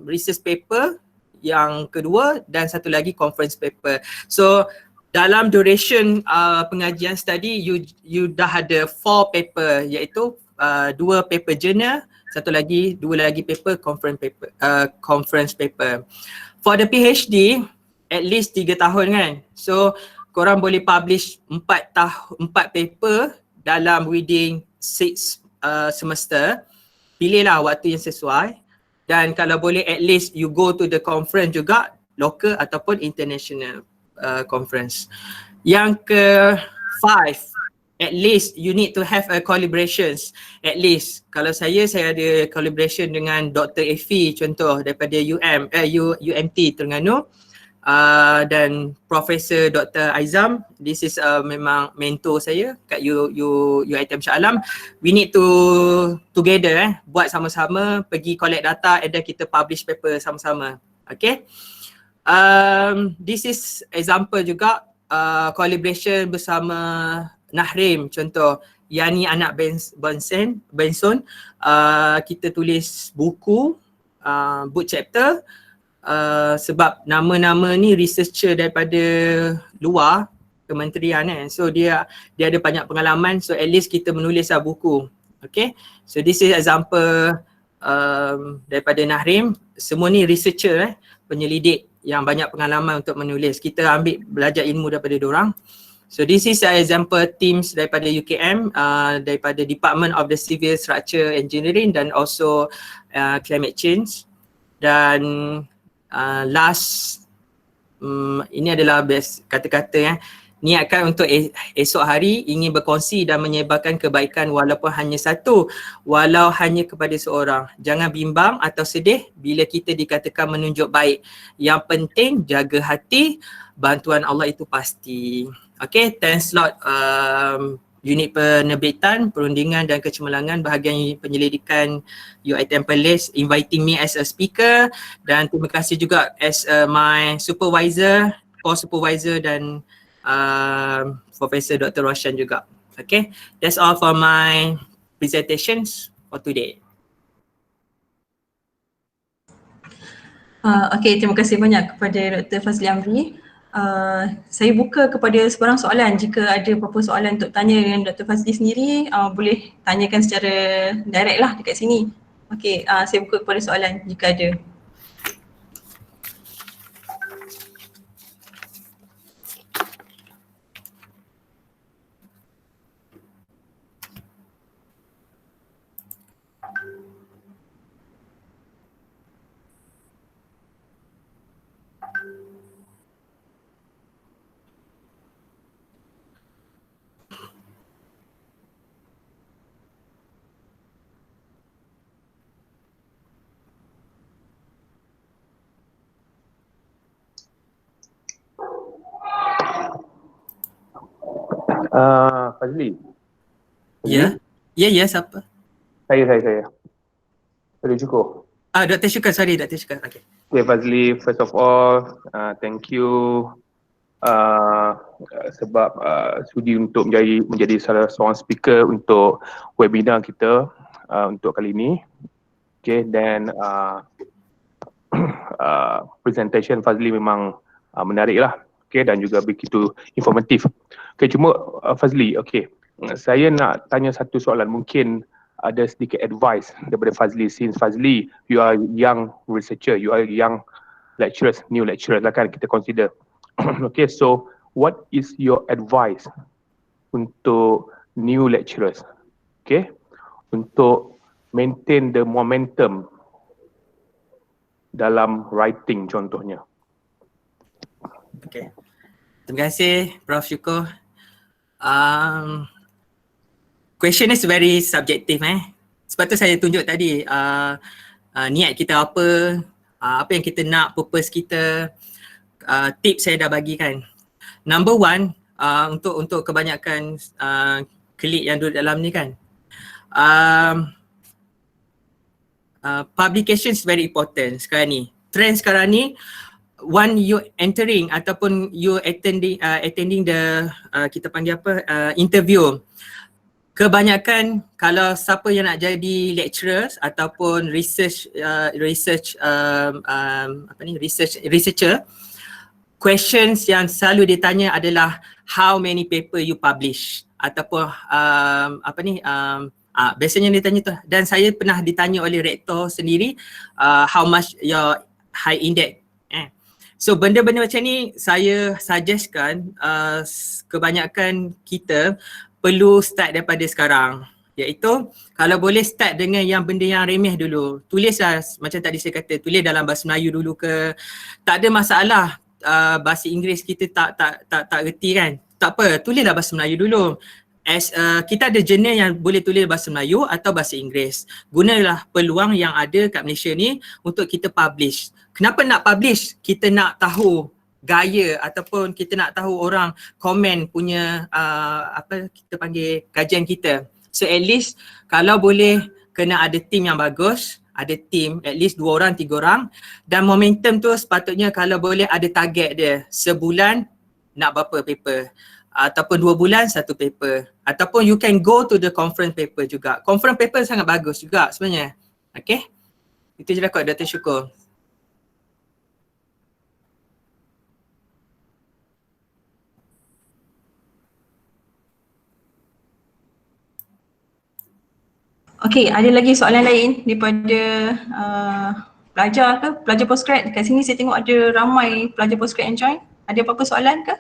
A: research paper yang kedua dan satu lagi conference paper. So dalam duration pengajian study, you dah ada 4 paper, iaitu 2 paper journal, 2 lagi paper conference paper. For the PhD, at least 3 tahun kan. So korang boleh publish 4 paper dalam within 6 semester. Pilihlah waktu yang sesuai, dan kalau boleh at least you go to the conference juga, local ataupun international conference. Yang ke-5, at least you need to have a collaborations. At least kalau saya ada collaboration dengan Dr. Effie contoh daripada UMT Terengganu, dan Profesor Dr. Aizam. This is memang mentor saya kat UiTM Shah Alam. We need to together buat sama-sama, pergi collect data and then kita publish paper sama-sama. Okay. This is example juga collaboration bersama Nahrim contoh, Yani anak Benson, kita tulis buku, book chapter, sebab nama-nama ni researcher daripada luar kementerian so dia ada banyak pengalaman, so at least kita menulislah buku. Okay, so this is example daripada Nahrim. Semua ni researcher penyelidik yang banyak pengalaman untuk menulis. Kita ambil belajar ilmu daripada diorang. So this is an example teams daripada UKM, daripada Department of the Civil Structure Engineering dan also Climate Change. Dan ini adalah best kata-kata niatkan untuk esok hari ingin berkongsi dan menyebarkan kebaikan walaupun hanya satu, walau hanya kepada seorang. Jangan bimbang atau sedih bila kita dikatakan menunjuk baik. Yang penting jaga hati, bantuan Allah itu pasti. Okay, thanks a lot unit penerbitan, perundingan dan kecemerlangan bahagian penyelidikan UiTM Perlis inviting me as a speaker, dan terima kasih juga as my supervisor, co-supervisor dan Professor Dr. Roshan juga. Okay, that's all for my presentations for today.
C: Okay, terima kasih banyak kepada Dr. Fazli Amri. Saya buka kepada sebarang soalan. Jika ada apa-apa soalan untuk tanya dengan Dr. Fazli sendiri, boleh tanyakan secara direct lah dekat sini. Okay, saya buka kepada soalan jika ada.
D: Fazli.
A: Ya, siapa?
D: Saya. Boleh cukup.
A: Dr. Syukar, sorry Dr. Syukar. Okay.
D: Okay, Fazli, first of all, thank you sebab sudi untuk menjadi salah seorang speaker untuk webinar kita untuk kali ini. Okay, dan presentation Fazli memang menarik lah. Okay, dan juga begitu informatif. Okay, cuma Fazli, okay, saya nak tanya satu soalan, mungkin ada sedikit advice daripada Fazli, since Fazli, you are young researcher, you are young lecturers, new lecturers lah kan kita consider. Okay, so what is your advice untuk new lecturers, okay, untuk maintain the momentum dalam writing contohnya?
A: Okay. Terima kasih Prof. Syukur. Question is very subjective sebab tu saya tunjuk tadi niat kita apa yang kita nak, purpose kita, tips saya dah bagi kan. Number one, untuk kebanyakan klik yang duduk dalam ni kan, publication is very important sekarang ni. Trend sekarang ni, one you entering ataupun you attending the kita panggil apa, interview, kebanyakan kalau siapa yang nak jadi lecturers ataupun researcher, questions yang selalu ditanya adalah how many paper you publish ataupun biasanya ditanya tu, dan saya pernah ditanya oleh rektor sendiri how much your high index. So benda-benda macam ni saya suggestkan kebanyakan kita perlu start daripada sekarang, iaitu kalau boleh start dengan yang benda yang remeh dulu. Tulislah macam tadi saya kata, tulis dalam bahasa Melayu dulu ke, tak ada masalah. Bahasa Inggeris kita tak reti kan, tak apa, tulislah bahasa Melayu dulu. Kita ada jurnal yang boleh tulis bahasa Melayu atau bahasa Inggeris. Gunalah peluang yang ada kat Malaysia ni untuk kita publish. Kenapa nak publish? Kita nak tahu gaya ataupun kita nak tahu orang komen punya kita panggil kajian kita. So at least kalau boleh kena ada team yang bagus, ada team at least 2 orang, 3 orang, dan momentum tu sepatutnya kalau boleh ada target dia. Sebulan nak berapa paper, ataupun 2 bulan 1 paper, ataupun you can go to the conference paper juga. Conference paper sangat bagus juga sebenarnya. Okay, itu je lah kot Dr. Syukur.
C: Okay, ada lagi soalan lain daripada pelajar ke? Pelajar postgrad kat sini saya tengok ada ramai pelajar postgrad yang join. Ada apa-apa soalan ke?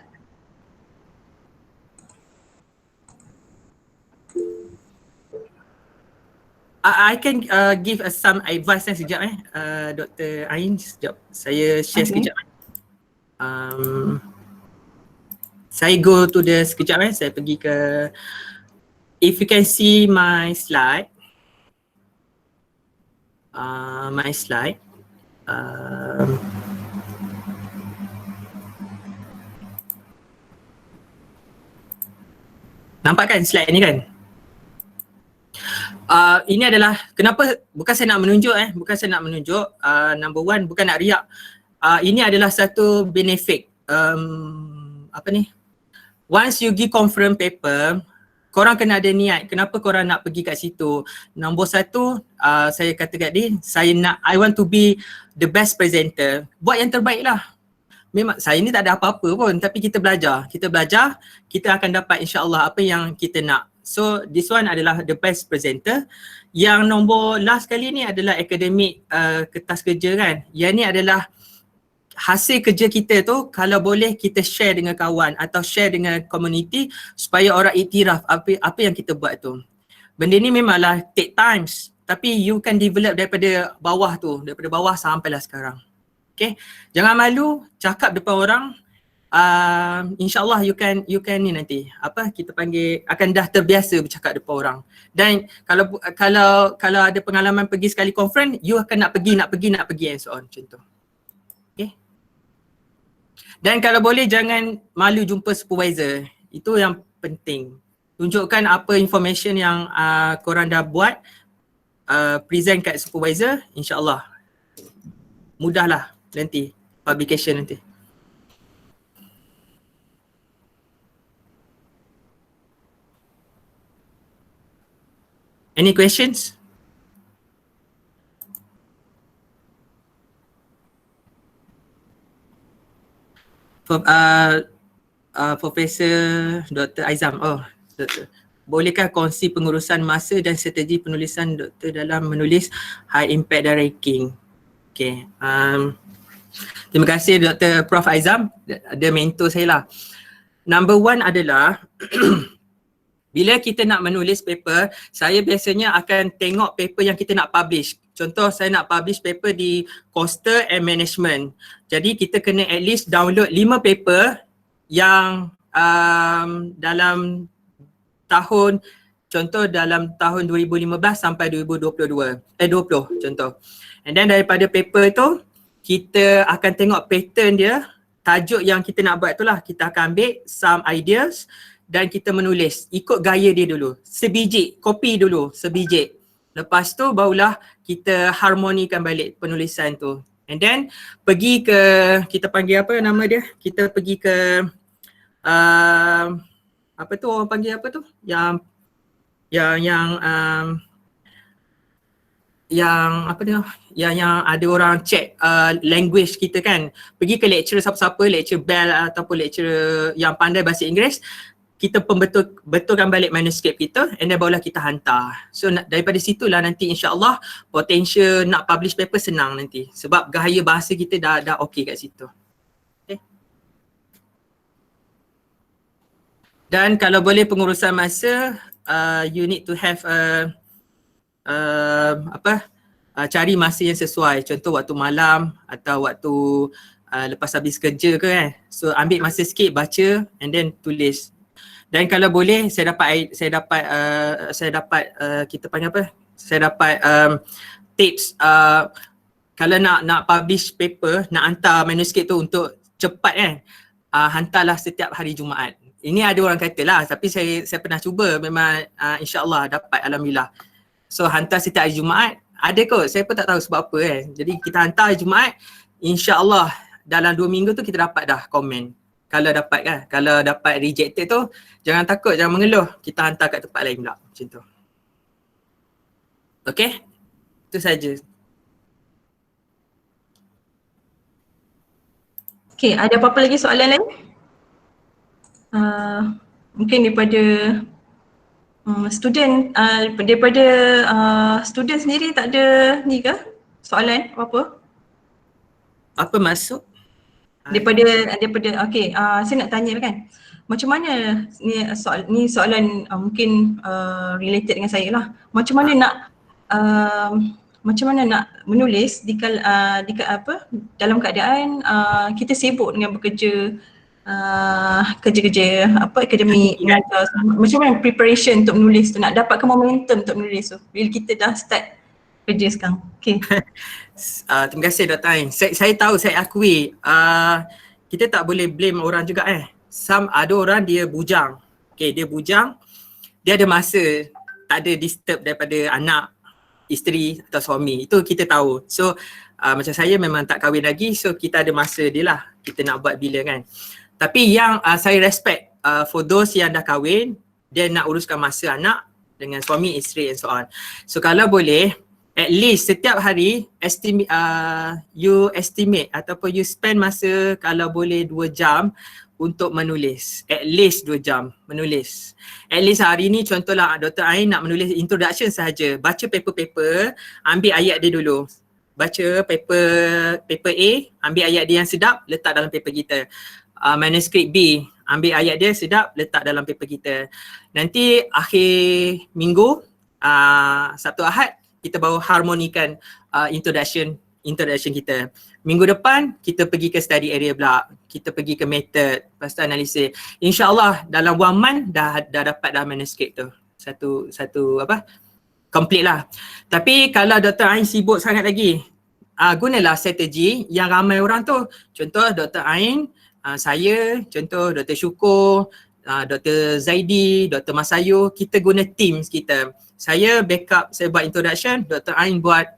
A: I can give some advice sekejap Dr. Ain, sekejap. Saya share
C: Okay.
A: sekejap. Saya go to the sekejap saya pergi ke, if you can see my slide. My slide. Nampak kan slide ni kan? Ini adalah kenapa, bukan saya nak menunjuk bukan saya nak menunjuk, number one bukan nak riak. Ini adalah satu benefit, apa ni, once you give conference paper, korang kena ada niat kenapa korang nak pergi kat situ. Nombor satu, saya kata kat dia, I want to be the best presenter. Buat yang terbaik lah. Memang saya ni tak ada apa-apa pun, tapi kita belajar, kita akan dapat insya-Allah apa yang kita nak. So this one adalah the best presenter. Yang nombor last kali ni adalah akademik kertas kerja kan. Yang ni adalah hasil kerja kita tu, kalau boleh kita share dengan kawan atau share dengan community supaya orang iktiraf apa yang kita buat tu. Benda ni memanglah take times, tapi you can develop daripada bawah tu, daripada bawah sampailah sekarang. Okay, jangan malu cakap depan orang. InsyaAllah you can ni nanti apa kita panggil, akan dah terbiasa bercakap depan orang. Dan kalau ada pengalaman pergi sekali conference, you akan nak pergi and so on, contoh. Okay. Dan kalau boleh jangan malu jumpa supervisor. Itu yang penting. Tunjukkan apa information yang korang dah buat, present kat supervisor, insyaAllah mudahlah nanti publication nanti. Any questions? Profesor Dr. Aizam, Dr. Bolehkah kongsi pengurusan masa dan strategi penulisan doktor dalam menulis high impact dan ranking? Okay. Terima kasih Dr. Prof. Aizam, dia mentor saya lah. Number one adalah bila kita nak menulis paper, saya biasanya akan tengok paper yang kita nak publish. Contoh saya nak publish paper di Coastal and Management. Jadi kita kena at least download 5 paper yang dalam tahun, contoh dalam tahun 2015 sampai 2020 contoh. And then daripada paper tu, kita akan tengok pattern dia, tajuk yang kita nak buat tu lah. Kita akan ambil some ideas dan kita menulis, ikut gaya dia dulu. Sebiji, copy dulu, sebiji. Lepas tu barulah kita harmonikan balik penulisan tu. And then pergi ke, kita panggil apa nama dia? Kita pergi ke, apa tu orang panggil apa tu? Yang apa dia, yang ada orang check language kita kan. Pergi ke lecturer siapa-siapa, lecturer Bell ataupun lecturer yang pandai bahasa Inggeris, kita betulkan balik manuskrip kita and then barulah kita hantar. So daripada situlah nanti insya-Allah potential nak publish paper senang nanti sebab gaya bahasa kita dah okey kat situ. Okay. Dan kalau boleh pengurusan masa, you need to have cari masa yang sesuai. Contoh waktu malam atau waktu lepas habis kerja ke kan. So ambil masa sikit baca and then tulis. Dan kalau boleh saya dapat kita panggil apa? Saya dapat tips kalau nak publish paper, nak hantar manuskrip tu untuk cepat kan. Hantarlah setiap hari Jumaat. Ini ada orang kata lah, tapi saya pernah cuba, memang insya-Allah dapat, alhamdulillah. So hantar setiap hari Jumaat, ada kot, saya pun tak tahu sebab apa kan. Jadi kita hantar hari Jumaat, insya-Allah dalam 2 minggu tu kita dapat dah komen. Kalau dapat kan, kalau dapat rejected tu, jangan takut, jangan mengeluh. Kita hantar kat tempat lain pula, macam tu. Okay, itu saja.
C: Okay, ada apa-apa lagi soalan lain? Mungkin daripada student, daripada student sendiri tak ada ni ke soalan apa-apa?
A: Apa maksud?
C: Daripada okey, saya nak tanya kan, macam mana ni soalan mungkin related dengan saya lah. Macam mana nak macam mana nak menulis dalam keadaan kita sibuk dengan bekerja kerja-kerja akademik, mengajar. Macam mana preparation untuk menulis tu, nak dapatkan momentum untuk menulis tu bila kita dah start kerja sekarang. Okay.
A: Terima kasih Dr. Ain. Saya tahu, saya akui kita tak boleh blame orang juga ada orang dia bujang. Okay, dia bujang, dia ada masa, tak ada disturb daripada anak, isteri atau suami. Itu kita tahu. So macam saya memang tak kahwin lagi, so kita ada masa dia lah. Kita nak buat bila kan. Tapi yang saya respect for those yang dah kahwin, dia nak uruskan masa anak dengan suami, isteri and so on. So kalau boleh, at least setiap hari you estimate ataupun you spend masa kalau boleh 2 jam untuk menulis. At least 2 jam menulis. At least hari ni contohlah Dr. Ain nak menulis introduction sahaja. Baca paper-paper, ambil ayat dia dulu. Baca paper A, ambil ayat dia yang sedap, letak dalam paper kita. Manuskrip B, ambil ayat dia sedap, letak dalam paper kita. Nanti akhir minggu, Sabtu Ahad, kita baru harmonikan introduction kita. Minggu depan kita pergi ke study area pula. Kita pergi ke method, lepas tu analisis. InsyaAllah dalam 1 month dah dapat dah manuskrip tu. Satu complete lah. Tapi kalau Dr. Ain sibuk sangat lagi, gunalah strategi yang ramai orang tu. Contoh Dr. Ain, saya, contoh Dr. Syukur, Dr. Zaidi, Dr. Masayu, kita guna teams kita. Saya backup, saya buat introduction, Dr. Ain buat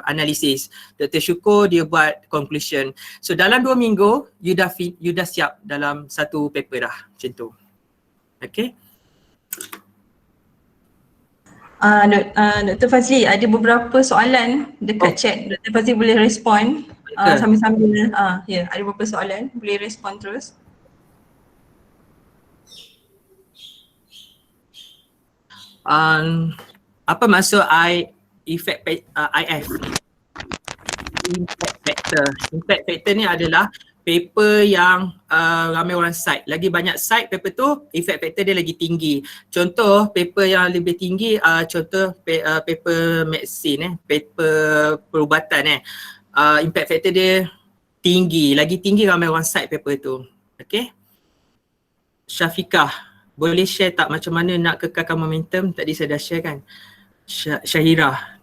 A: analisis, Dr. Syukur dia buat conclusion. So dalam 2 minggu you dah siap dalam satu paper dah, macam tu. Okay.
C: Dr. Fazli, ada beberapa soalan dekat chat. Dr. Fazli boleh respon sambil-sambil. Ada beberapa soalan, boleh respon terus.
A: Apa maksud IF? Impact factor ni adalah paper yang ramai orang cite. Lagi banyak cite paper tu, effect factor dia lagi tinggi. Contoh paper yang lebih tinggi, contoh paper medicine, paper perubatan impact factor dia tinggi, lagi tinggi ramai orang cite paper tu. Okay. Syafiqah, boleh share tak macam mana nak kekalkan momentum? Tadi saya dah share kan. Syahirah,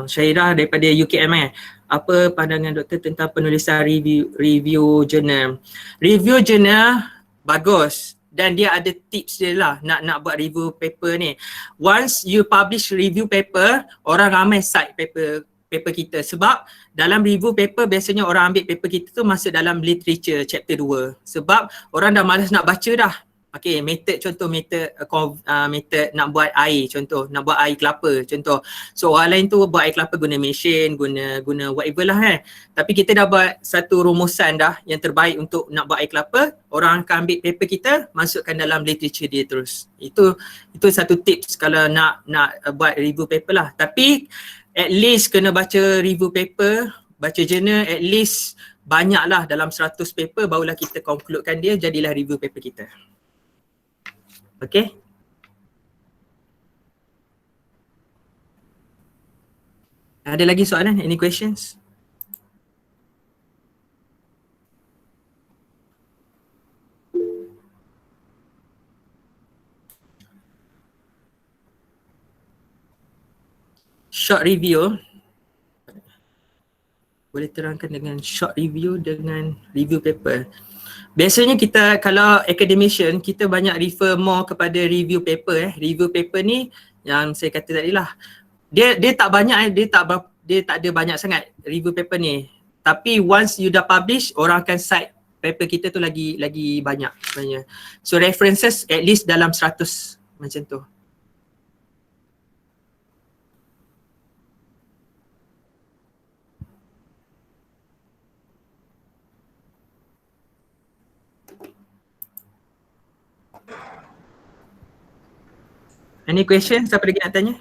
A: Syahirah daripada UKM apa pandangan doktor tentang penulisan review journal? Review journal bagus dan dia ada tips dia lah nak buat review paper ni. Once you publish review paper, orang ramai cite paper kita sebab dalam review paper biasanya orang ambil paper kita tu masuk dalam literature chapter 2 sebab orang dah malas nak baca dah. Okay, method nak buat air, contoh nak buat air kelapa contoh. So orang lain tu buat air kelapa guna mesin, guna whatever lah Tapi kita dah buat satu rumusan dah yang terbaik untuk nak buat air kelapa. Orang akan ambil paper kita, masukkan dalam literature dia terus. Itu satu tips kalau nak buat review paper lah. Tapi at least kena baca review paper, baca journal at least banyak lah, dalam 100 paper barulah kita concludekan dia jadilah review paper kita. Okay. Ada lagi soalan? Any questions? Short review. Boleh terangkan dengan short review dengan review paper. Biasanya kita kalau academician, kita banyak refer more kepada review paper Review paper ni yang saya kata tadi lah. Dia tak banyak dia tak ada banyak sangat review paper ni. Tapi once you dah publish, orang akan cite paper kita tu lagi banyak sebenarnya. So references at least dalam 100 macam tu. Any question? Siapa lagi nak tanya?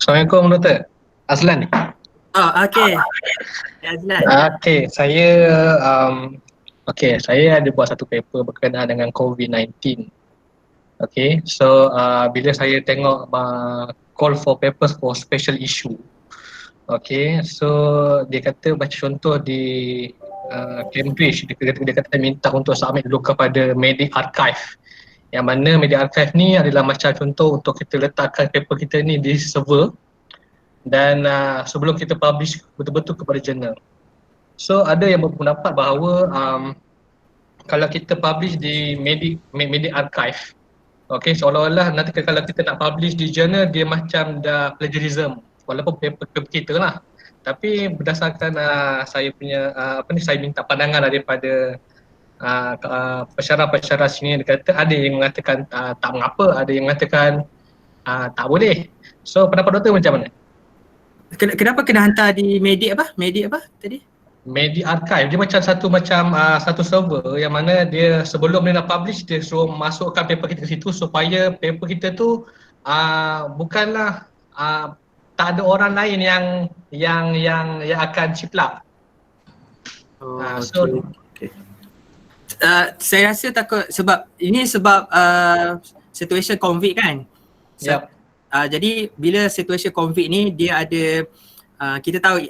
E: Assalamualaikum Dr. Azlan ni.
A: Oh, okey. Azlan.
E: Okey, saya ada buat satu paper berkenaan dengan COVID-19. Okay, so bila saya tengok call for papers for special issue, okay, so dia kata baca contoh di Cambridge, dia kata minta untuk submit dulu kepada Medic Archive, yang mana Medic Archive ni adalah macam contoh untuk kita letakkan paper kita ni di server dan sebelum kita publish betul-betul kepada jurnal. So ada yang berpendapat bahawa kalau kita publish di Medic Archive, okay, seolah-olah nanti kalau kita nak publish di jurnal dia macam dah plagiarism walaupun paper kita lah. Tapi berdasarkan saya punya saya minta pandangan daripada pensyarah-pensyarah sini, dia kata ada yang mengatakan tak mengapa, ada yang mengatakan tak boleh. So pendapat doktor macam mana?
A: Kenapa kena hantar di Medic apa tadi?
E: Medic Archive, dia macam satu server yang mana dia sebelum dia nak publish dia suruh masukkan paper kita ke situ supaya paper kita tu bukanlah tak ada orang lain yang akan ciplak.
A: Okay. Saya rasa takut sebab situation COVID kan.
E: Yep.
A: Jadi bila situation COVID ni dia ada kita tahu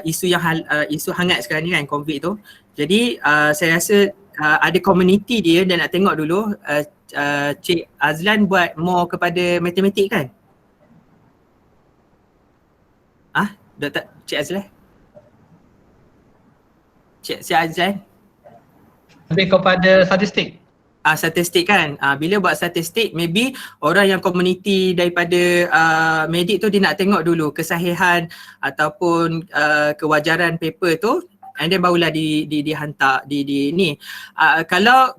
A: isu hangat sekarang ni kan COVID tu. Jadi saya rasa ada community dia dan nak tengok dulu Cik Azlan buat more kepada matematik kan? Doktor Cik Azlan? Cik Azlan?
E: Lebih kepada statistik.
A: Statistik kan, bila buat statistik maybe orang yang community daripada Medic tu dia nak tengok dulu kesahihan ataupun kewajaran paper tu and then barulah dihantar di ni. Kalau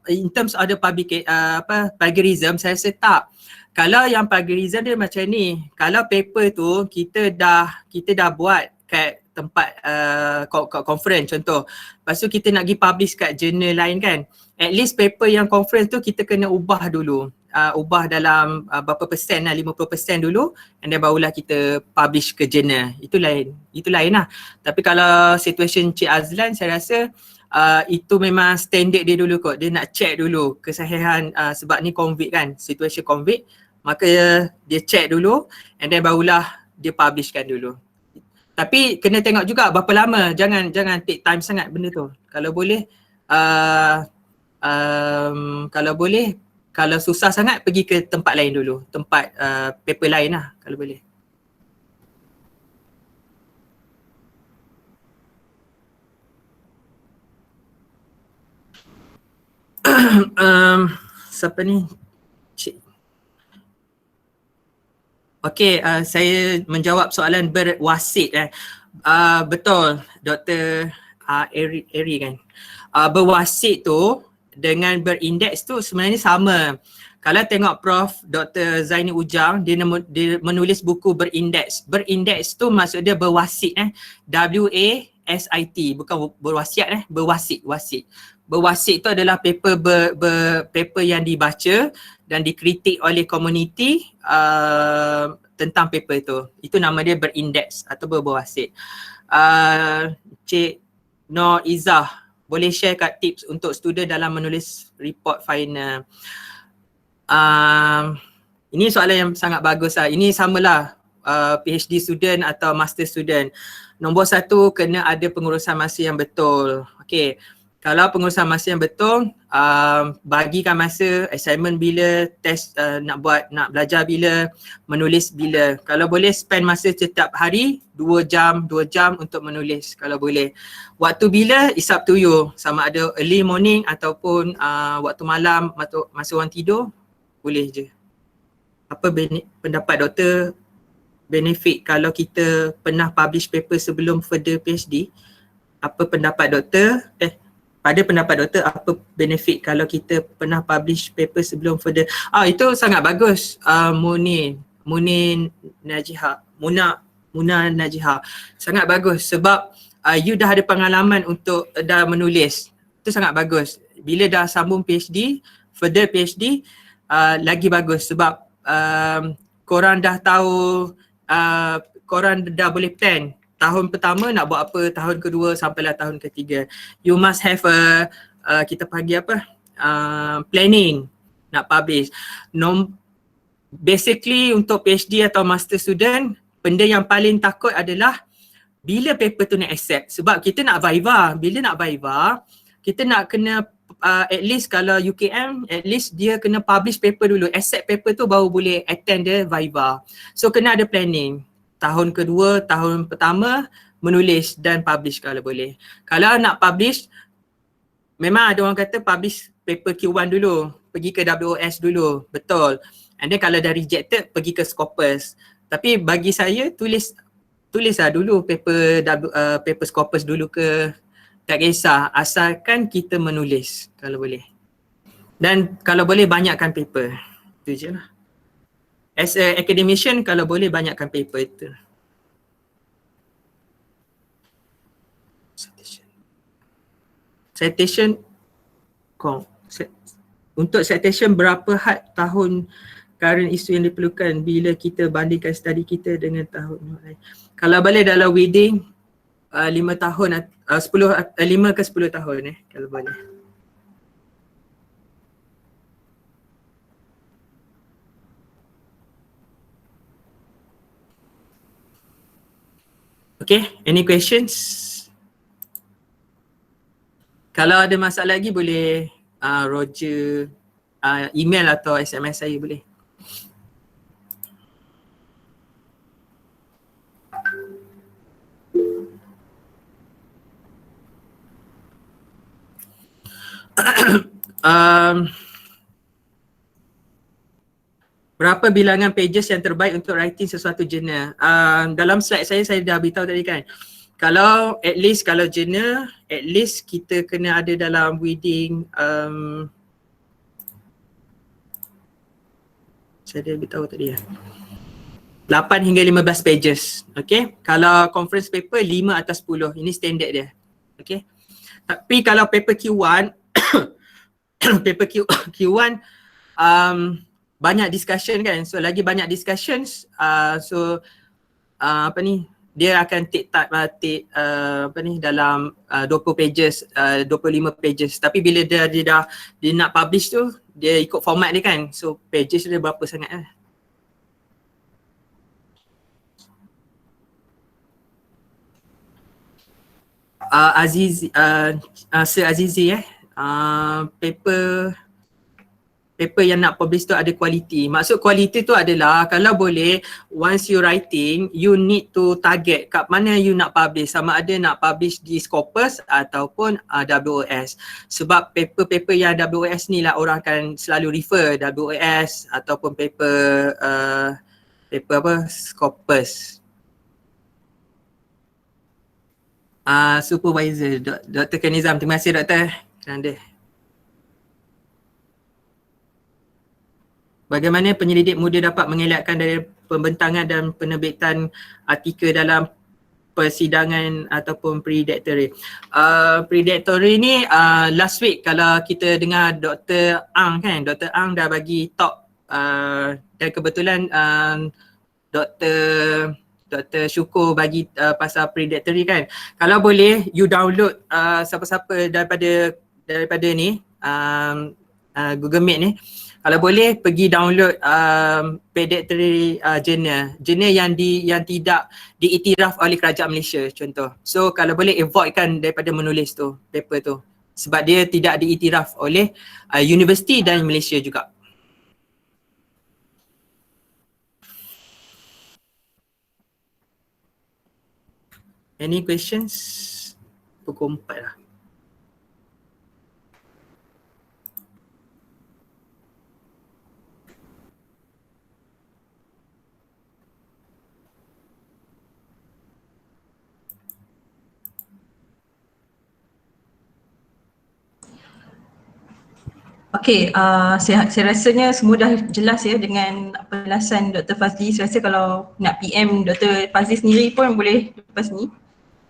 A: in terms of the plagiarism, saya rasa tak. Kalau yang plagiarism dia macam ni, kalau paper tu kita dah buat kat tempat conference contoh, lepas tu kita nak pergi publish kat jurnal lain kan, at least paper yang conference tu kita kena ubah dulu, ubah dalam berapa persen lah, 50% dulu and then barulah kita publish ke jurnal. Itu lain lah. Tapi kalau situation Cik Azlan, saya rasa itu memang standard dia dulu kot. Dia nak check dulu kesahihan sebab ni COVID kan, situation COVID, maka dia check dulu and then barulah dia publishkan dulu. Tapi kena tengok juga berapa lama, jangan take time sangat benda tu. Kalau boleh kalau susah sangat pergi ke tempat lain dulu, tempat paper lain lah kalau boleh. Siapa ni? Okey, saya menjawab soalan berwasit. Betul, Dr. Eri kan. Berwasit tu dengan berindeks tu sebenarnya sama. Kalau tengok Prof. Dr. Zaini Ujang, dia menulis buku berindeks. Berindeks tu maksud dia berwasit. WASIT, bukan berwasiat berwasit, wasit. Berwasit tu adalah paper paper yang dibaca dan dikritik oleh komuniti tentang paper itu. Itu nama dia berindeks atau berwasit. Cik Nur Izzah, boleh share kat tips untuk student dalam menulis report final. Ini soalan yang sangat bagus lah. Ini samalah PhD student atau master student. Nombor satu, kena ada pengurusan masa yang betul. Okey. Kalau pengurusan masa yang betul, bagikan masa, assignment bila, test nak belajar bila, menulis bila. Kalau boleh spend masa setiap hari 2 jam untuk menulis kalau boleh. Waktu bila, it's up to you. Sama ada early morning ataupun waktu malam, masa orang tidur, boleh je. Apa pendapat doktor benefit kalau kita pernah publish paper sebelum further PhD? Apa pendapat doktor? Pada pendapat doktor, apa benefit kalau kita pernah publish paper sebelum further? Itu sangat bagus. Muna Najiha. Sangat bagus sebab you dah ada pengalaman untuk dah menulis. Itu sangat bagus. Bila dah sambung PhD, further PhD, lagi bagus sebab korang dah tahu korang dah boleh plan tahun pertama nak buat apa, tahun kedua sampailah tahun ketiga. You must have kita panggil apa, planning nak publish. Basically untuk PhD atau master student, benda yang paling takut adalah bila paper tu nak accept. Sebab kita nak viva. Bila nak viva, kita nak kena at least kalau UKM, at least dia kena publish paper dulu. Accept paper tu baru boleh attend the viva. So kena ada planning. Tahun kedua, tahun pertama menulis dan publish kalau boleh. Kalau nak publish, memang ada orang kata publish paper Q1 dulu. Pergi ke WOS dulu. Betul. And then kalau dah rejected, pergi ke Scopus. Tapi bagi saya tulislah dulu paper Scopus dulu ke, tak kisah, asalkan kita menulis kalau boleh. Dan kalau boleh banyakkan paper. Itu je lah. As a academician, kalau boleh banyakkan paper itu. Citation. Untuk citation berapa had tahun current isu yang diperlukan bila kita bandingkan study kita dengan tahun lain. Kalau boleh dalam within 5 tahun, 5 ke 10 tahun kalau boleh. Okay, any questions? Kalau ada masalah lagi boleh Roger email atau SMS saya boleh. Berapa bilangan pages yang terbaik untuk writing sesuatu jurnal? Dalam slide saya dah beritahu tadi kan. Kalau at least kalau jurnal, at least kita kena ada dalam within saya dah beritahu tadi ya. 8 hingga 15 pages. Okay. Kalau conference paper 5 atau 10. Ini standard dia. Okay. Tapi kalau paper Q1 paper Q1 banyak discussion kan. So lagi banyak discussions dia akan take dalam 20 pages, 25 pages. Tapi bila dia nak publish tu, dia ikut format dia kan. So pages dia berapa sangat lah. Sir Azizi paper yang nak publish tu ada quality. Maksud quality tu adalah kalau boleh once you writing, you need to target kat mana you nak publish. Sama ada nak publish di Scopus ataupun WOS. Sebab paper-paper yang WOS ni lah orang akan selalu refer WOS ataupun paper Scopus. Supervisor Dr. Kenizam, terima kasih Dr. Kerana bagaimana penyelidik muda dapat mengelakkan dari pembentangan dan penerbitan artikel dalam persidangan ataupun predatory. Predatory ni last week kalau kita dengar Dr. Ang kan, Dr. Ang dah bagi talk dan kebetulan Dr. Syukur bagi pasal predatory kan. Kalau boleh you download siapa-siapa daripada ni Google Meet ni. Kalau boleh pergi download predatory journal yang tidak diiktiraf oleh kerajaan Malaysia contoh. So kalau boleh avoidkan daripada menulis tu paper tu sebab dia tidak diiktiraf oleh universiti dan Malaysia juga. Any questions? Pukul 4 lah.
C: Okay, saya rasanya semua dah jelas ya dengan penjelasan Dr. Fazli. Saya rasa kalau nak PM Dr. Fazli sendiri pun boleh lepas ni.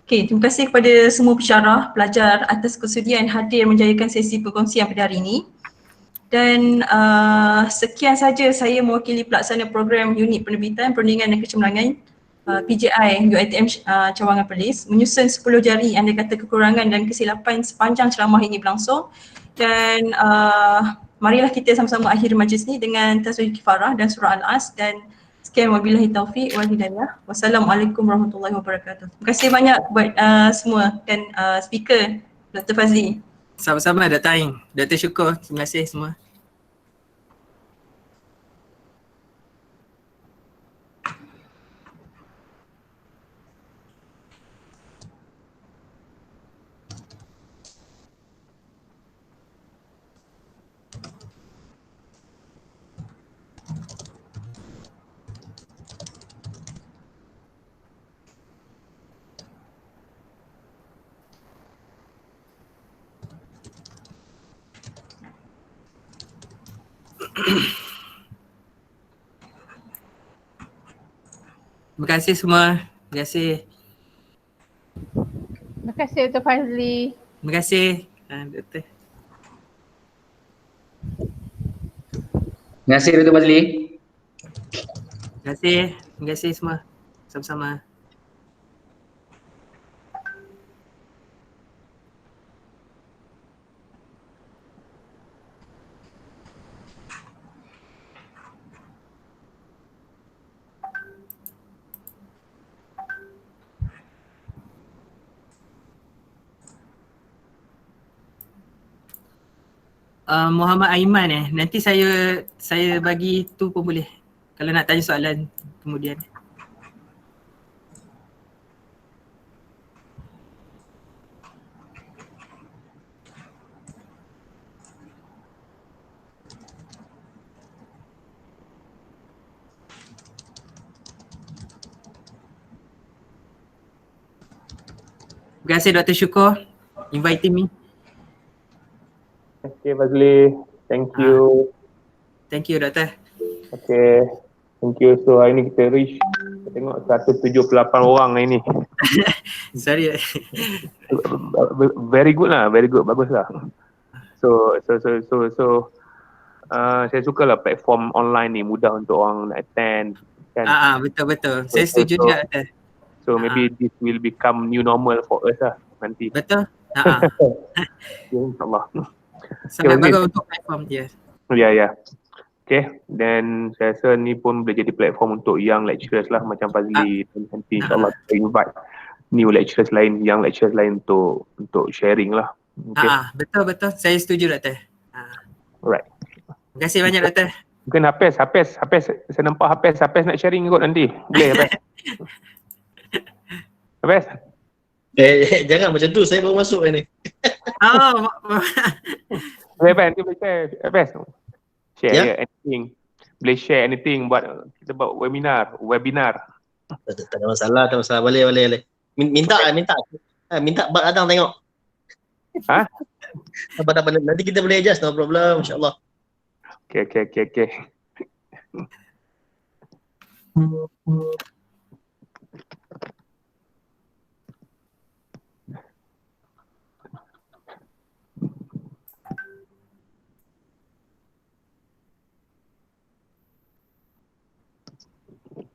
C: Okay, terima kasih kepada semua pensyarah, pelajar atas kesudian hadir menjayakan sesi perkongsian pada hari ini. Dan sekian saja saya mewakili pelaksana program unit penerbitan, perundingan dan kecemerlangan PJI UiTM Cawangan Perlis menyusun 10 jari andai kata kekurangan dan kesilapan sepanjang ceramah ini berlangsung. Dan marilah kita sama-sama akhiri majlis ni dengan tasbih kifarah dan surah Al-As, dan sekian wabillahi taufiq wal hidayah. Wassalamualaikum warahmatullahi wabarakatuh. Terima kasih banyak buat semua dan speaker Dr. Fazli.
A: Sama-sama Dr. Ain, Dr. Syukur, terima kasih semua. Terima kasih semua. Terima kasih.
F: Terima kasih Dr. Fazli.
A: Terima kasih Dr.
G: Terima kasih Dr. Fazli.
A: Terima kasih. Terima kasih semua. Sama-sama. Muhammad Aiman nanti saya bagi tu pun boleh kalau nak tanya soalan kemudian. Terima kasih Dr. Syukur inviting me.
D: Okay Fazli, thank you.
A: Thank you Doktor.
D: Okay, thank you. So hari ni kita reach, kita tengok 178 orang hari ni.
A: Sorry.
D: Very good lah, very good, bagus lah. So saya suka lah platform online ni, mudah untuk orang nak attend kan.
A: Betul. Saya setuju juga Doktor.
D: So maybe this will become new normal for us lah nanti.
A: Betul.
D: InsyaAllah.
A: Sangat
D: Okay,
A: bagus untuk platform dia.
D: Ya. Okay, then saya rasa ni pun boleh jadi platform untuk young lecturers lah macam Fazli. Nanti insyaAllah kita invite new lecturers lain, young lecturers lain untuk sharing lah. Okay.
A: Betul. Saya setuju Doktor.
D: Alright.
A: Terima kasih banyak Doktor.
D: Mungkin Hafiz, saya nampak Hafiz nak sharing kot nanti. Boleh Hafiz? Hafiz?
H: Jangan macam tu, saya baru masuk ni.
D: Hafiz, nanti boleh share. Hafiz, share
H: Ya.
D: anything. Boleh share anything buat kita buat webinar.
H: Tak ada masalah, boleh. Minta Bak datang tengok.
D: Ha?
H: Apa nanti kita boleh adjust, no problem, insyaAllah.
D: Okay.